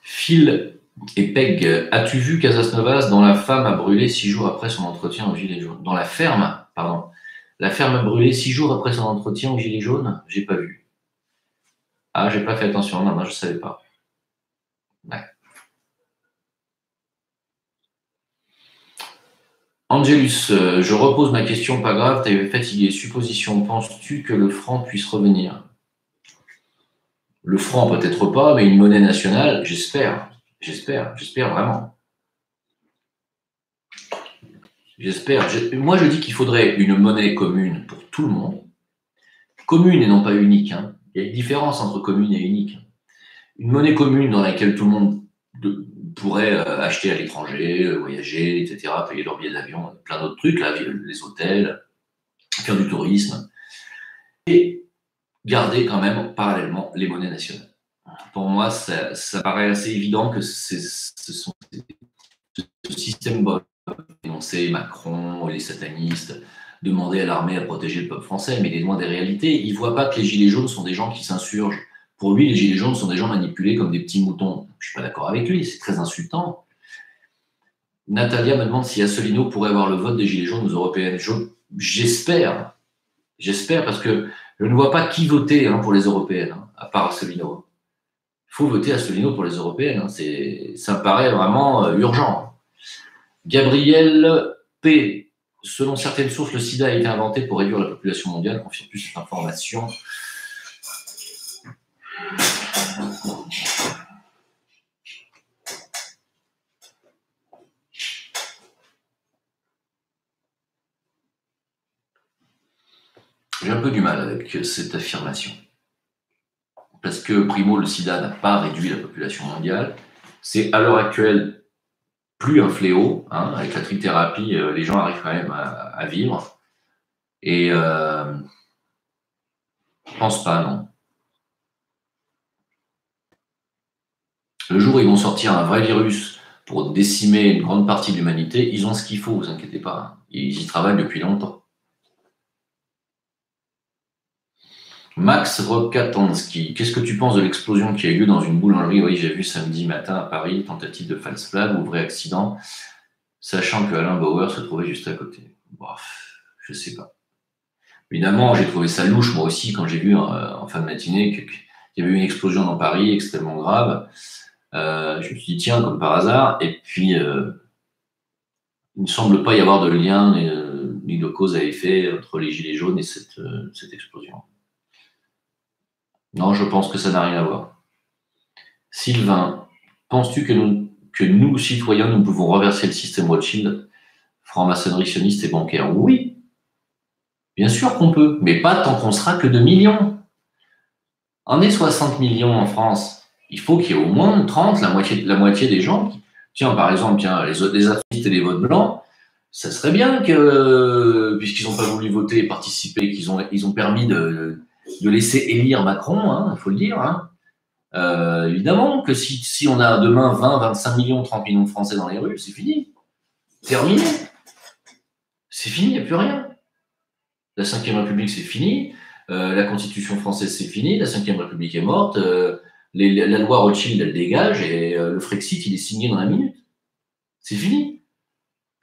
Phil et Peg, as-tu vu Casas Novas dont la femme a brûlé 6 jours après son entretien au Gilet jaune? Dans la ferme, pardon. La ferme a brûlé 6 jours après son entretien au Gilet jaune? J'ai pas vu. Ah, j'ai pas fait attention. Non, je savais pas. Ouais. Angelus, je repose ma question, pas grave, t'avais fatigué. Supposition, penses-tu que le franc puisse revenir? Le franc, peut-être pas, mais une monnaie nationale, j'espère. J'espère vraiment. J'espère. Moi, je dis qu'il faudrait une monnaie commune pour tout le monde. Commune et non pas unique. Hein. Il y a une différence entre commune et unique. Une monnaie commune dans laquelle tout le monde pourrait acheter à l'étranger, voyager, etc., payer leur billet d'avion, plein d'autres trucs, là, les hôtels, faire du tourisme, et garder quand même parallèlement les monnaies nationales. Pour moi, ça paraît assez évident que ce système va dénoncer Macron, les satanistes, demander à l'armée à protéger le peuple français, mais il est loin des réalités. Il ne voit pas que les gilets jaunes sont des gens qui s'insurgent. Pour lui, les gilets jaunes sont des gens manipulés comme des petits moutons. Je ne suis pas d'accord avec lui, c'est très insultant. Natalia me demande si Asselineau pourrait avoir le vote des gilets jaunes aux européennes. J'espère. J'espère parce que je ne vois pas qui voter pour les européennes, à part Asselineau. Il faut voter Asselineau pour les européennes. Ça me paraît vraiment urgent. Gabriel P. Selon certaines sources, le sida a été inventé pour réduire la population mondiale. Confirme-tu cette information? J'ai un peu du mal avec cette affirmation. Parce que, primo, le sida n'a pas réduit la population mondiale. C'est à l'heure actuelle plus un fléau. Avec la trithérapie, les gens arrivent quand même à vivre. Et je pense pas, non. Le jour où ils vont sortir un vrai virus pour décimer une grande partie de l'humanité, ils ont ce qu'il faut, vous inquiétez pas. Ils y travaillent depuis longtemps. Max Rokatansky, qu'est-ce que tu penses de l'explosion qui a eu lieu dans une boulangerie? Oui, j'ai vu samedi matin à Paris, tentative de false flag ou vrai accident, sachant que Alain Bauer se trouvait juste à côté. Bref, je sais pas. Évidemment, j'ai trouvé ça louche, moi aussi, quand j'ai vu en fin de matinée qu'il y avait eu une explosion dans Paris extrêmement grave. Je me suis dit, tiens, comme par hasard, et puis il ne semble pas y avoir de lien ni de cause à effet entre les gilets jaunes et cette explosion. Non, je pense que ça n'a rien à voir. Sylvain, penses-tu que nous, citoyens, nous pouvons renverser le système Rothschild, franc-maçonnerie sioniste et bancaire? Oui, bien sûr qu'on peut, mais pas tant qu'on sera que 2 millions. On est 60 millions en France. Il faut qu'il y ait au moins 30, la moitié des gens. Par exemple, les artistes et les votes blancs, ça serait bien que, puisqu'ils n'ont pas voulu voter et participer, qu'ils ont permis de laisser élire Macron, il faut le dire. Évidemment que si on a demain 20, 25 millions, 30 millions de Français dans les rues, c'est fini. Terminé. C'est fini, il n'y a plus rien. La Ve République, c'est fini. La Constitution française, c'est fini. La Ve République est morte. La loi Rothschild, elle dégage et le Frexit, il est signé dans la minute. C'est fini.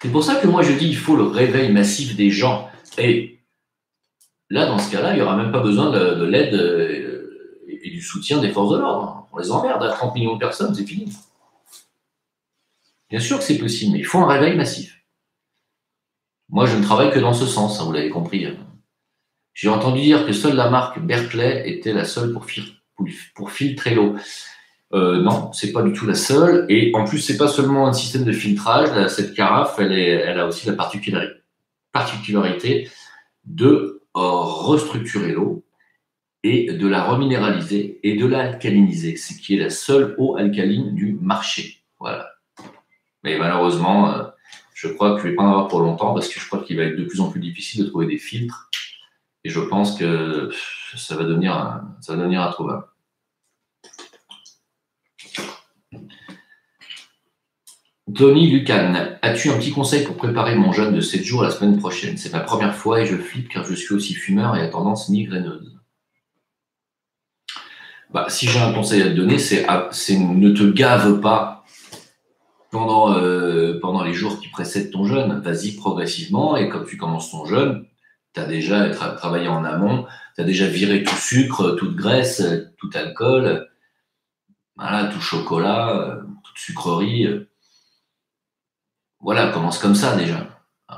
C'est pour ça que moi, je dis il faut le réveil massif des gens. Et là, dans ce cas-là, il n'y aura même pas besoin de l'aide et du soutien des forces de l'ordre. On les emmerde. À 30 millions de personnes, c'est fini. Bien sûr que c'est possible, mais il faut un réveil massif. Moi, je ne travaille que dans ce sens, vous l'avez compris. J'ai entendu dire que seule la marque Berkeley était la seule pour filtrer l'eau. Non, c'est pas du tout la seule. Et en plus, c'est pas seulement un système de filtrage. Cette carafe, elle a aussi la particularité de restructurer l'eau et de la reminéraliser et de l'alcaliniser, ce qui est la seule eau alcaline du marché. Voilà. Mais malheureusement, je crois que je ne vais pas en avoir pour longtemps parce que je crois qu'il va être de plus en plus difficile de trouver des filtres. Et je pense que ça va devenir introuvable. Tony Lucan, as-tu un petit conseil pour préparer mon jeûne de 7 jours la semaine prochaine? C'est ma première fois et je flippe car je suis aussi fumeur et à tendance migraineuse. Bah, si j'ai un conseil à te donner, c'est ne te gave pas pendant les jours qui précèdent ton jeûne. Vas-y progressivement et quand tu commences ton jeûne, tu as déjà travaillé en amont, tu as déjà viré tout sucre, toute graisse, tout alcool, voilà, tout chocolat, toute sucrerie. Voilà, commence comme ça déjà.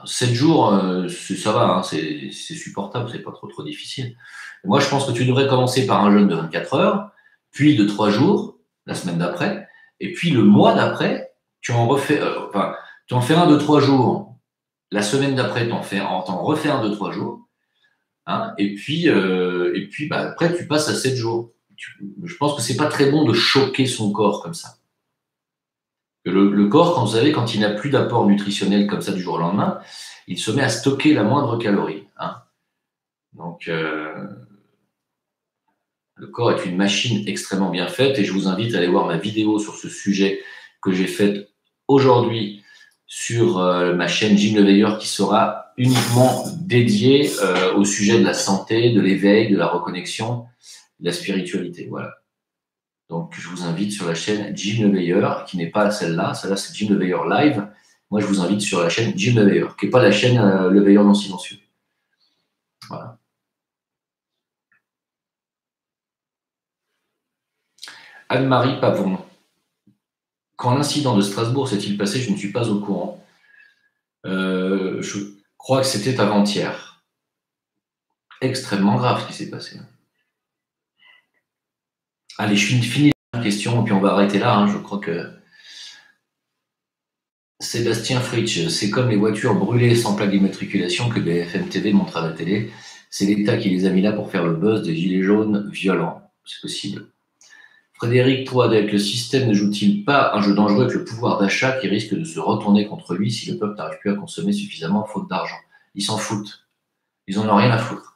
7 jours, ça va, hein, c'est supportable, c'est pas trop difficile. Moi, je pense que tu devrais commencer par un jeûne de 24 heures, puis de 3 jours, la semaine d'après, et puis le mois d'après, tu en fais un de 3 jours. La semaine d'après, t'en refais un de 3 jours, hein, et puis bah, après, tu passes à 7 jours. Je pense que c'est pas très bon de choquer son corps comme ça. Le corps, quand vous savez, quand il n'a plus d'apport nutritionnel comme ça du jour au lendemain, il se met à stocker la moindre calorie, hein. Donc, le corps est une machine extrêmement bien faite et je vous invite à aller voir ma vidéo sur ce sujet que j'ai faite aujourd'hui sur ma chaîne Jim Leveilleur qui sera uniquement dédiée au sujet de la santé, de l'éveil, de la reconnexion, de la spiritualité. Voilà. Donc, je vous invite sur la chaîne Jim Leveilleur, qui n'est pas celle-là. Celle-là, c'est Jim Leveilleur Live. Moi, je vous invite sur la chaîne Jim Leveilleur, qui n'est pas la chaîne Leveilleur non silencieux. Voilà. Anne-Marie Pavon. Quand l'incident de Strasbourg s'est-il passé, je ne suis pas au courant. Je crois que c'était avant-hier. Extrêmement grave ce qui s'est passé. Allez, je finis la question et puis on va arrêter là. Hein. Je crois que Sébastien Fritsch, c'est comme les voitures brûlées sans plaque d'immatriculation que BFM TV montre à la télé. C'est l'État qui les a mis là pour faire le buzz des gilets jaunes violents. C'est possible. Frédéric Troadec, le système ne joue-t-il pas un jeu dangereux avec le pouvoir d'achat qui risque de se retourner contre lui si le peuple n'arrive plus à consommer suffisamment faute d'argent? Ils s'en foutent. Ils en ont rien à foutre.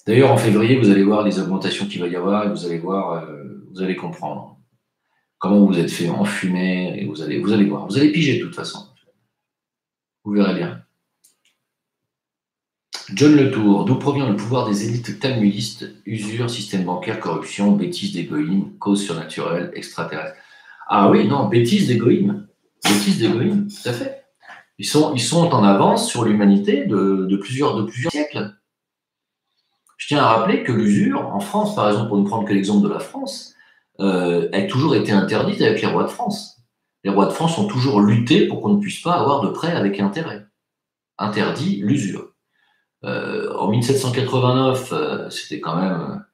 D'ailleurs, en février, vous allez voir les augmentations qu'il va y avoir et vous allez voir, vous allez comprendre comment vous êtes fait enfumer et vous allez voir. Vous allez piger de toute façon. Vous verrez bien. John Letour, d'où provient le pouvoir des élites talmudistes? Usure, système bancaire, corruption, bêtises d'égoïme, cause surnaturelle, extraterrestre. Ah oui, non, bêtises d'égoïme. Bêtises d'égoïme, tout à fait. Ils sont en avance sur l'humanité de plusieurs siècles. Je tiens à rappeler que l'usure, en France, par exemple, pour ne prendre que l'exemple de la France, a toujours été interdite avec les rois de France. Les rois de France ont toujours lutté pour qu'on ne puisse pas avoir de prêt avec intérêt. Interdit l'usure. En 1789, c'était quand même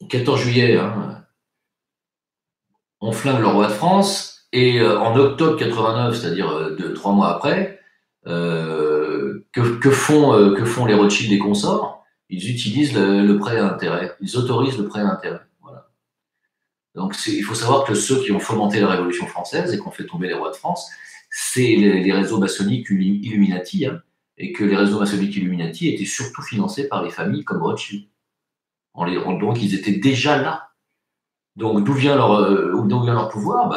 14 juillet, hein, on flingue le roi de France, et en octobre 89, c'est-à-dire 3 mois après, que font les Rothschild et consorts? Ils utilisent le prêt à intérêt, ils autorisent le prêt à intérêt. Voilà. Donc il faut savoir que ceux qui ont fomenté la Révolution française et qui ont fait tomber les rois de France, c'est les réseaux maçonniques Illuminati, hein, et que les réseaux maçonniques Illuminati étaient surtout financés par les familles comme Rothschild. Donc ils étaient déjà là. Donc d'où vient leur pouvoir?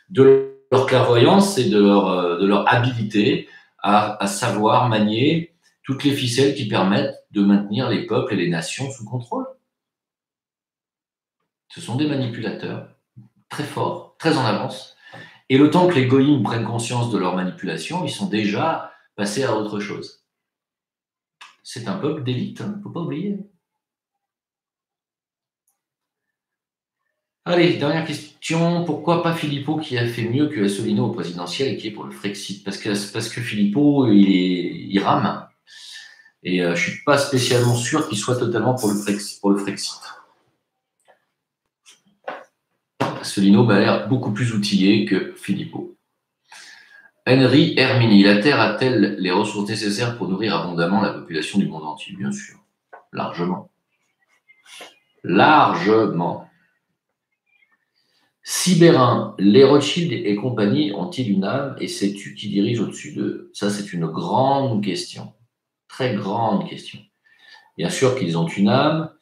De leur clairvoyance et de leur habilité à savoir manier toutes les ficelles qui permettent de maintenir les peuples et les nations sous contrôle. Ce sont des manipulateurs très forts, très en avance. Et le temps que les goïms prennent conscience de leur manipulation, ils sont déjà passés à autre chose. C'est un peuple d'élite, il ne faut pas oublier. Allez, dernière question. Pourquoi pas Philippot qui a fait mieux que Asselineau au présidentiel et qui est pour le Frexit? Parce que Philippot, il rame. Et je ne suis pas spécialement sûr qu'il soit totalement pour le Frexit. Asselineau a l'air beaucoup plus outillé que Philippot. Henry Hermini, la Terre a-t-elle les ressources nécessaires pour nourrir abondamment la population du monde entier? Bien sûr. Largement. Largement. Sibérin, les Rothschild et compagnie ont-ils une âme et sais-tu qui dirige au-dessus d'eux? Ça, c'est une grande question. Très grande question. Bien sûr qu'ils ont une âme.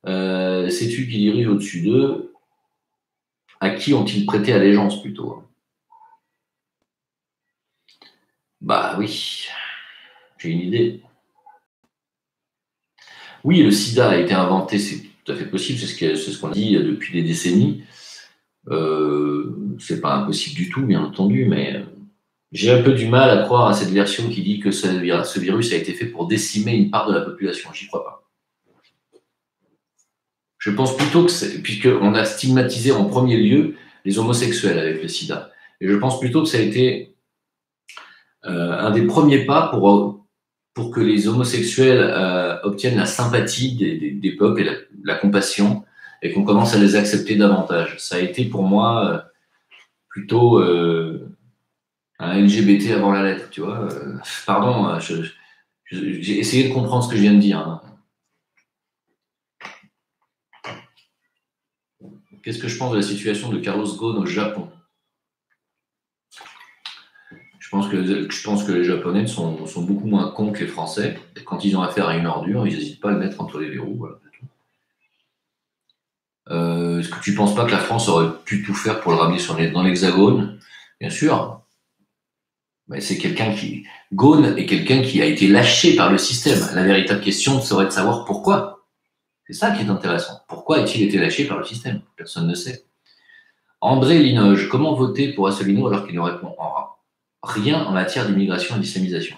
Sais-tu qui dirige au-dessus d'eux? À qui ont-ils prêté allégeance plutôt? Bah oui, j'ai une idée. Oui, le sida a été inventé, c'est tout à fait possible, c'est ce qu'on dit depuis des décennies. C'est pas impossible du tout, bien entendu, mais j'ai un peu du mal à croire à cette version qui dit que ce virus a été fait pour décimer une part de la population. J'y crois pas. Je pense plutôt que c'est, puisqu'on a stigmatisé en premier lieu les homosexuels avec le sida. Et je pense plutôt que ça a été un des premiers pas pour que les homosexuels obtiennent la sympathie des peuples et la compassion et qu'on commence à les accepter davantage. Ça a été pour moi plutôt un LGBT avant la lettre, tu vois. Pardon, j'ai essayé de comprendre ce que je viens de dire. Hein. Qu'est-ce que je pense de la situation de Carlos Ghosn au Japon? Je pense que les Japonais sont beaucoup moins cons que les Français. Et quand ils ont affaire à une ordure, ils n'hésitent pas à le mettre entre les verrous. Voilà. Est-ce que tu ne penses pas que la France aurait pu tout faire pour le ramener dans l'Hexagone? Bien sûr. Mais c'est quelqu'un qui. Ghosn est quelqu'un qui a été lâché par le système. La véritable question serait de savoir pourquoi. C'est ça qui est intéressant. Pourquoi a-t-il été lâché par le système? Personne ne sait. André Linoge, comment voter pour Asselineau alors qu'il ne répond rien en matière d'immigration et d'islamisation?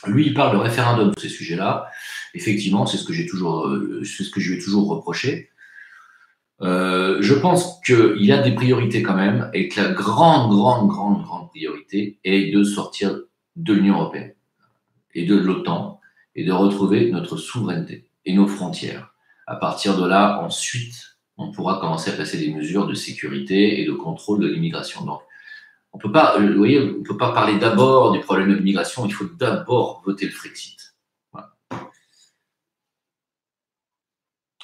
Lui, il parle de référendum sur ces sujets-là. Effectivement, c'est ce que je lui ai toujours reproché. Je pense qu'il y a des priorités quand même, et que la grande priorité est de sortir de l'Union européenne et de l'OTAN et de retrouver notre souveraineté et nos frontières. À partir de là, ensuite, on pourra commencer à passer des mesures de sécurité et de contrôle de l'immigration. Donc, on peut pas, vous voyez, on peut pas parler d'abord du problème de l'immigration. Il faut d'abord voter le Frexit. Voilà.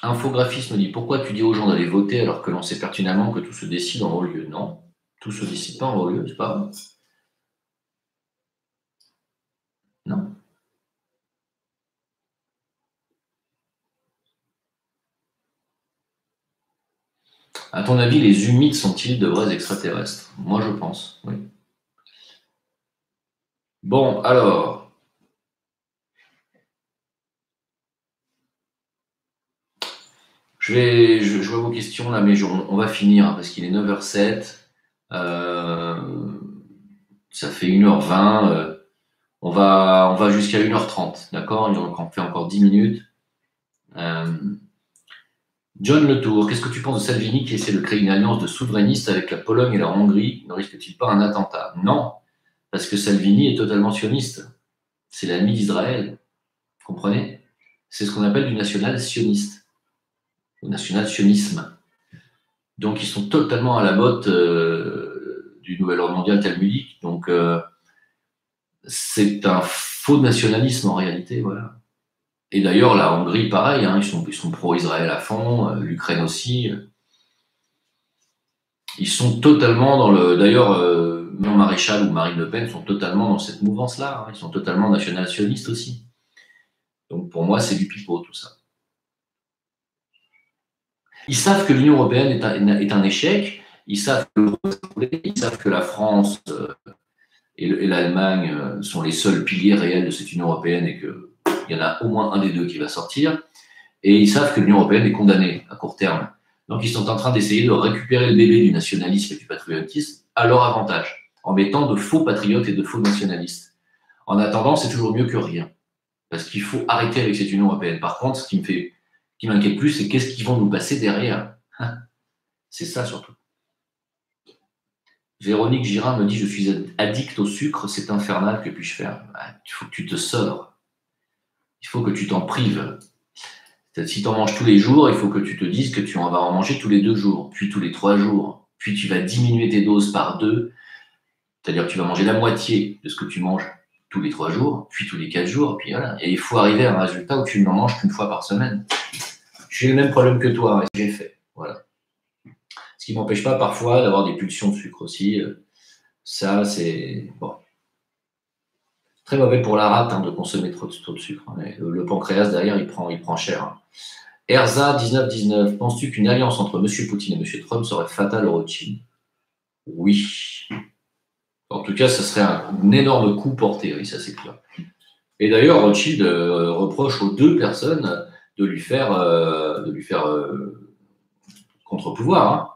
Infographiste me dit: pourquoi tu dis aux gens d'aller voter alors que l'on sait pertinemment que tout se décide en haut lieu? Non, tout se décide pas en haut lieu, c'est pas vrai. Non. À ton avis, les humides sont-ils de vrais extraterrestres? Moi, je pense, oui. Bon, alors. Je vois vos questions là, mais on va finir hein, parce qu'il est 9h07. Ça fait 1h20. On va jusqu'à 1h30, d'accord? On fait encore 10 minutes. John Letour, qu'est-ce que tu penses de Salvini qui essaie de créer une alliance de souverainistes avec la Pologne et la Hongrie? Ne risque-t-il pas un attentat? Non, parce que Salvini est totalement sioniste. C'est l'ami d'Israël. Vous comprenez? C'est ce qu'on appelle du national-sioniste, ou national-sionisme. Donc, ils sont totalement à la botte du nouvel ordre mondial talmudique. Donc, c'est un faux nationalisme en réalité, voilà. Et d'ailleurs, la Hongrie, pareil, hein, ils sont pro-Israël à fond, l'Ukraine aussi. Ils sont totalement dans le. D'ailleurs, Marion Maréchal ou Marine Le Pen sont totalement dans cette mouvance-là. Hein. Ils sont totalement national-sionistes aussi. Donc, pour moi, c'est du pipeau, tout ça. Ils savent que l'Union européenne est un échec. Ils savent que la France et l'Allemagne sont les seuls piliers réels de cette Union européenne et qu'il y en a au moins un des deux qui va sortir. Et ils savent que l'Union européenne est condamnée à court terme. Donc, ils sont en train d'essayer de récupérer le bébé du nationalisme et du patriotisme à leur avantage, en mettant de faux patriotes et de faux nationalistes. En attendant, c'est toujours mieux que rien. Parce qu'il faut arrêter avec cette Union européenne. Par contre, ce qui m'inquiète plus, c'est qu'est-ce qu'ils vont nous passer derrière. C'est ça surtout. Véronique Girin me dit: je suis addict au sucre, c'est infernal, que puis-je faire? Il faut que tu te sors. Il faut que tu t'en prives. Si tu en manges tous les jours, il faut que tu te dises que tu vas en manger tous les 2 jours, puis tous les 3 jours, puis tu vas diminuer tes doses par 2, c'est-à-dire que tu vas manger la moitié de ce que tu manges tous les 3 jours, puis tous les 4 jours, puis voilà. Et il faut arriver à un résultat où tu n'en manges qu'une fois par semaine. J'ai le même problème que toi, et j'ai fait. Voilà. Ce qui ne m'empêche pas parfois d'avoir des pulsions de sucre aussi. Ça, c'est bon. Très mauvais pour la rate hein, de consommer trop de sucre. Hein. Le pancréas, derrière, il prend cher. Hein. Erza 1919, penses-tu qu'une alliance entre M. Poutine et M. Trump serait fatale au Rothschild? Oui. En tout cas, ça serait un énorme coup porté, oui, ça c'est clair. Et d'ailleurs, Rothschild reproche aux deux personnes de lui faire contre-pouvoir. Hein.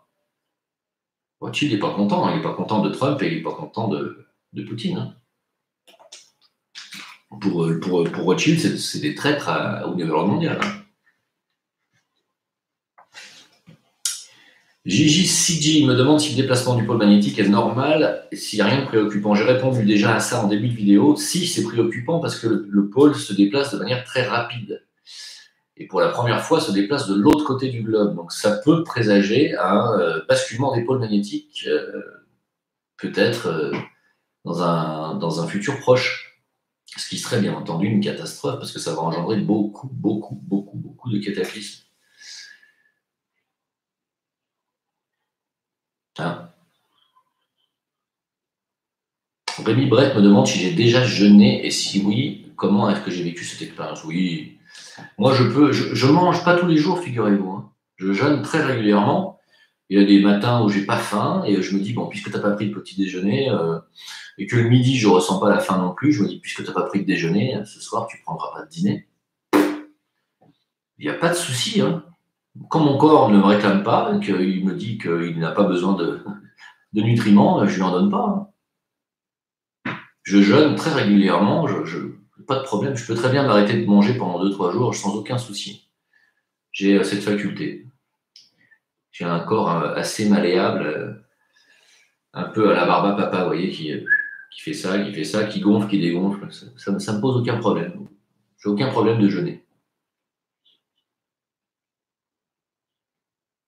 Rothschild n'est pas content. Hein. Il n'est pas content de Trump et il n'est pas content de Poutine. Hein. Pour Rothschild, c'est des traîtres au niveau mondial. Hein. Gigi CG me demande si le déplacement du pôle magnétique est normal et s'il n'y a rien de préoccupant. J'ai répondu déjà à ça en début de vidéo. Si, c'est préoccupant parce que le pôle se déplace de manière très rapide. Et pour la première fois, se déplace de l'autre côté du globe. Donc ça peut présager un basculement des pôles magnétiques, peut-être dans un futur proche. Ce qui serait bien entendu une catastrophe parce que ça va engendrer beaucoup de cataclysmes. Hein. Rémi Brett me demande si j'ai déjà jeûné et si oui, comment est-ce que j'ai vécu cette expérience. Oui, moi je mange pas tous les jours, figurez-vous. Hein. Je jeûne très régulièrement. Il y a des matins où j'ai pas faim et je me dis, bon, puisque tu n'as pas pris le petit déjeuner et que le midi je ressens pas la faim non plus, je me dis, puisque tu n'as pas pris de déjeuner, ce soir tu prendras pas de dîner. Il n'y a pas de souci. Hein. Quand mon corps ne me réclame pas, qu'il me dit qu'il n'a pas besoin de nutriments, je ne lui en donne pas. Hein. Je jeûne très régulièrement, pas de problème. Je peux très bien m'arrêter de manger pendant 2-3 jours sans aucun souci. J'ai cette faculté. J'ai un corps assez malléable, un peu à la barba papa, vous voyez, qui fait ça, qui gonfle, qui dégonfle. Ça me pose aucun problème. J'ai aucun problème de jeûner.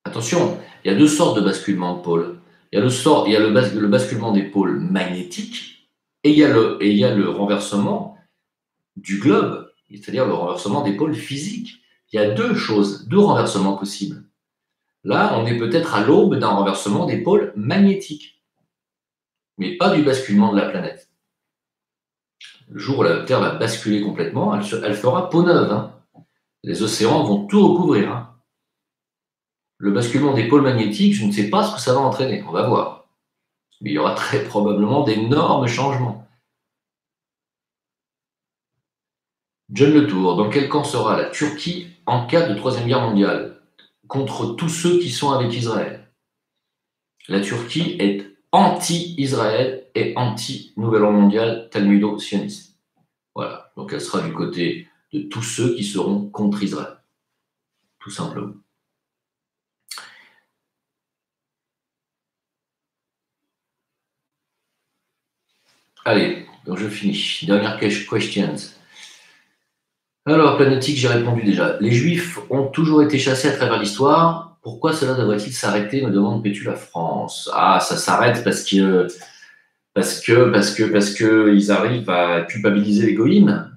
Attention, il y a deux sortes de basculement de pôle. Il y a le basculement des pôles magnétiques et il y a le renversement du globe, c'est-à-dire le renversement des pôles physiques. Il y a deux renversements possibles. Là, on est peut-être à l'aube d'un renversement des pôles magnétiques, mais pas du basculement de la planète. Le jour où la Terre va basculer complètement, elle fera peau neuve. Hein. Les océans vont tout recouvrir. Hein. Le basculement des pôles magnétiques, je ne sais pas ce que ça va entraîner, on va voir. Mais il y aura très probablement d'énormes changements. John Le Tour, dans quel camp sera la Turquie en cas de Troisième Guerre mondiale contre tous ceux qui sont avec Israël? La Turquie est anti-Israël et anti-Nouvel Ordre mondial talmudo-sioniste. Voilà, donc elle sera du côté de tous ceux qui seront contre Israël, tout simplement. Allez, donc je finis. Dernière question. Alors, Planétique, j'ai répondu déjà. Les Juifs ont toujours été chassés à travers l'histoire. Pourquoi cela devrait-il s'arrêter, me demande Pétu la France. Ah, ça s'arrête parce que ils arrivent à culpabiliser les goïms,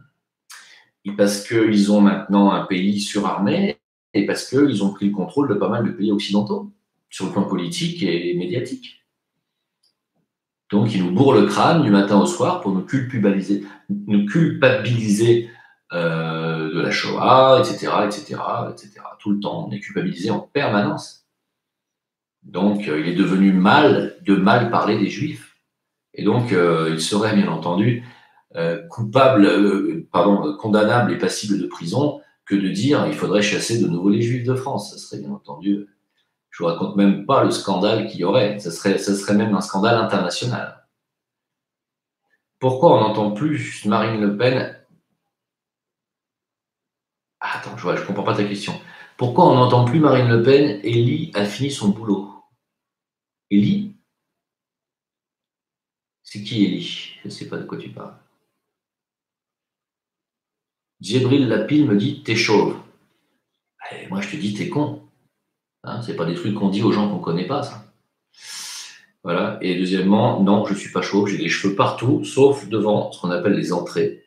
et parce qu'ils ont maintenant un pays surarmé, et parce qu'ils ont pris le contrôle de pas mal de pays occidentaux, sur le plan politique et médiatique. Donc, ils nous bourrent le crâne du matin au soir pour nous culpabiliser de la Shoah, etc. Tout le temps, on est culpabilisé en permanence. Donc, il est devenu mal de mal parler des Juifs. Et donc, il serait bien entendu condamnable et passible de prison que de dire il faudrait chasser de nouveau les Juifs de France. Ça serait bien entendu. Je vous raconte même pas le scandale qu'il y aurait. Ça serait même un scandale international. Pourquoi on n'entend plus Marine Le Pen? Attends, je comprends pas ta question. Pourquoi on n'entend plus Marine Le Pen? Elie a fini son boulot. Elie? C'est qui Elie? Je ne sais pas de quoi tu parles. Djibril Lapille me dit t'es chauve. Et moi je te dis t'es con. Hein, c'est pas des trucs qu'on dit aux gens qu'on connaît pas, ça. Voilà. Et deuxièmement, non, je suis pas chauve, j'ai des cheveux partout, sauf devant ce qu'on appelle les entrées.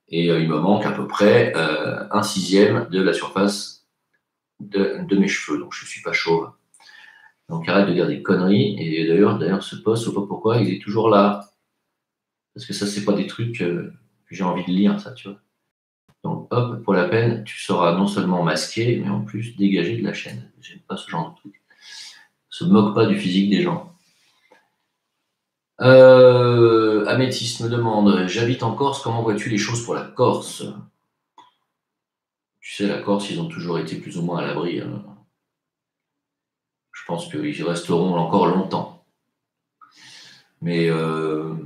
Et il me manque à peu près 1/6 de la surface de mes cheveux, donc je suis pas chauve. Donc arrête de dire des conneries. Et d'ailleurs ce post, je sais pas pourquoi, il est toujours là. Parce que ça, c'est pas des trucs que j'ai envie de lire, ça, tu vois. Donc hop, pour la peine, tu seras non seulement masqué, mais en plus dégagé de la chaîne. J'aime pas ce genre de truc. Se moque pas du physique des gens. Améthyste me demande, j'habite en Corse, comment vois-tu les choses pour la Corse? Tu sais, la Corse, ils ont toujours été plus ou moins à l'abri. Je pense qu'ils resteront encore longtemps. Mais on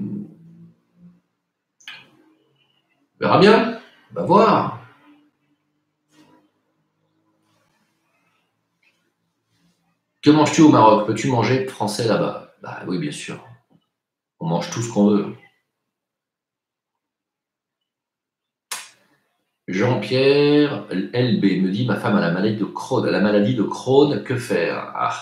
verra bien, on va voir. Que manges-tu au Maroc? Peux-tu manger français là-bas? Bah oui, bien sûr. On mange tout ce qu'on veut. Jean-Pierre LB me dit, ma femme a la maladie de Crohn, que faire? Ah,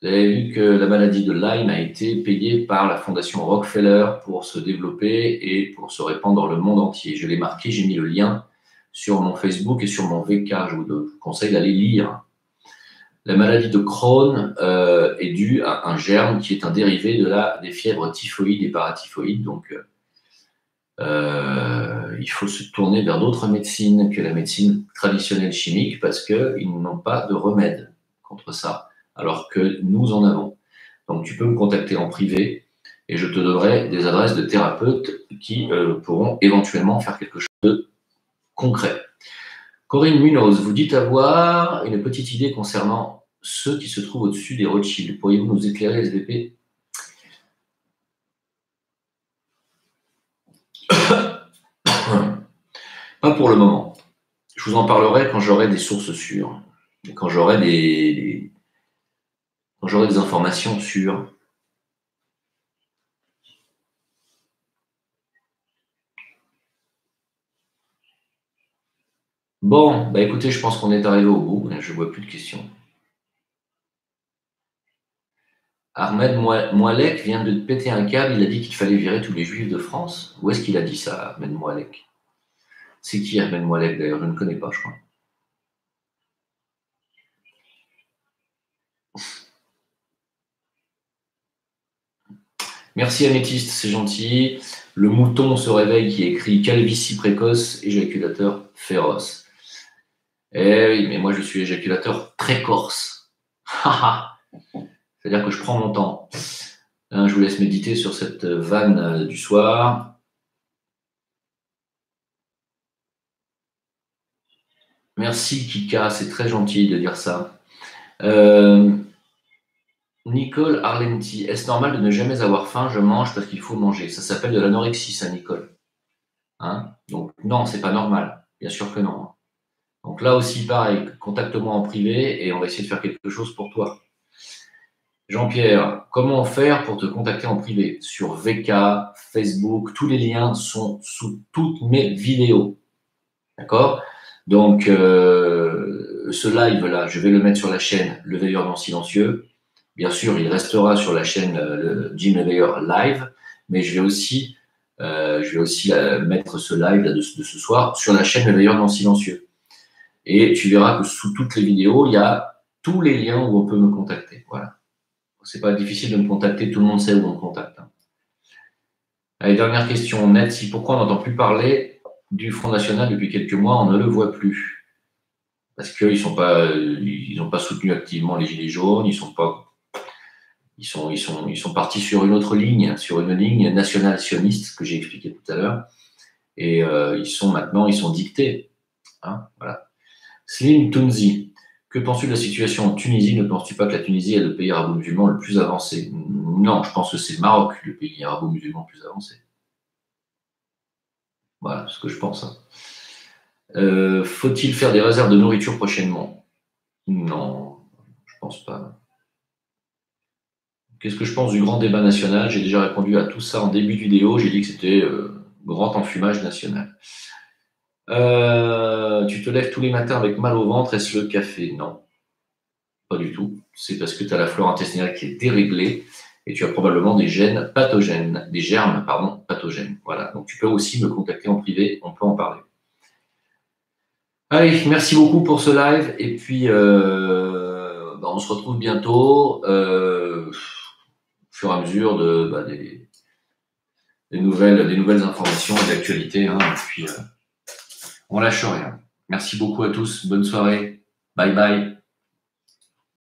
vous avez vu que la maladie de Lyme a été payée par la fondation Rockefeller pour se développer et pour se répandre dans le monde entier. Je l'ai marqué, j'ai mis le lien sur mon Facebook et sur mon VK. Je vous conseille d'aller lire. La maladie de Crohn est due à un germe qui est un dérivé des fièvres typhoïdes et paratyphoïdes. Donc, il faut se tourner vers d'autres médecines que la médecine traditionnelle chimique parce qu'ils n'ont pas de remède contre ça, alors que nous en avons. Donc, tu peux me contacter en privé et je te donnerai des adresses de thérapeutes qui pourront éventuellement faire quelque chose de concret. Corinne Munoz, vous dites avoir une petite idée concernant ceux qui se trouvent au-dessus des Rothschild. Pourriez-vous nous éclairer, SVP? Pas pour le moment. Je vous en parlerai quand j'aurai des sources sûres, quand j'aurai des informations sûres. Bon, bah écoutez, je pense qu'on est arrivé au bout. Je ne vois plus de questions. Ahmed Moalek vient de péter un câble. Il a dit qu'il fallait virer tous les juifs de France. Où est-ce qu'il a dit ça, Ahmed Moalek? C'est qui Ahmed Moalek d'ailleurs? Je ne connais pas, je crois. Merci Améthyste, c'est gentil. Le mouton se réveille qui écrit calvitie précoce, éjaculateur féroce. Eh oui, mais moi je suis éjaculateur très corse. C'est-à-dire que je prends mon temps. Je vous laisse méditer sur cette vanne du soir. Merci Kika, c'est très gentil de dire ça. Nicole Arlenti, est-ce normal de ne jamais avoir faim? Je mange parce qu'il faut manger. Ça s'appelle de l'anorexie, ça, Nicole. Hein? Donc non, c'est pas normal. Bien sûr que non. Donc là aussi, pareil, contacte-moi en privé et on va essayer de faire quelque chose pour toi. Jean-Pierre, comment faire pour te contacter en privé? Sur VK, Facebook, tous les liens sont sous toutes mes vidéos. D'accord? Donc, ce live-là, je vais le mettre sur la chaîne Le Veilleur non silencieux. Bien sûr, il restera sur la chaîne Jim Le Veilleur Live, mais je vais aussi mettre ce live de ce soir sur la chaîne Le Veilleur non silencieux. Et tu verras que sous toutes les vidéos, il y a tous les liens où on peut me contacter. Voilà. C'est pas difficile de me contacter, tout le monde sait où on me contacte. Allez, dernière question. Nathy, pourquoi on n'entend plus parler du Front National depuis quelques mois? On ne le voit plus. Parce qu'ils n'ont pas soutenu activement les Gilets jaunes, ils sont partis sur une autre ligne, sur une ligne nationale sioniste que j'ai expliqué tout à l'heure. Et ils sont dictés. Hein, voilà. Slim Tounzi, que penses-tu de la situation en Tunisie? Ne penses-tu pas que la Tunisie est le pays arabo-musulman le plus avancé? Non, je pense que c'est le Maroc, le pays arabo-musulman le plus avancé. Voilà ce que je pense. Faut-il faire des réserves de nourriture prochainement? Non, je pense pas. Qu'est-ce que je pense du grand débat national? J'ai déjà répondu à tout ça en début de vidéo. J'ai dit que c'était grand enfumage national. Tu te lèves tous les matins avec mal au ventre, est-ce le café? Non, pas du tout. C'est parce que tu as la flore intestinale qui est déréglée et tu as probablement des germes pathogènes. Voilà. Donc tu peux aussi me contacter en privé, on peut en parler. Allez, merci beaucoup pour ce live et puis on se retrouve bientôt au fur et à mesure des nouvelles informations et d'actualité. Hein, et puis on lâche rien. Merci beaucoup à tous. Bonne soirée. Bye bye.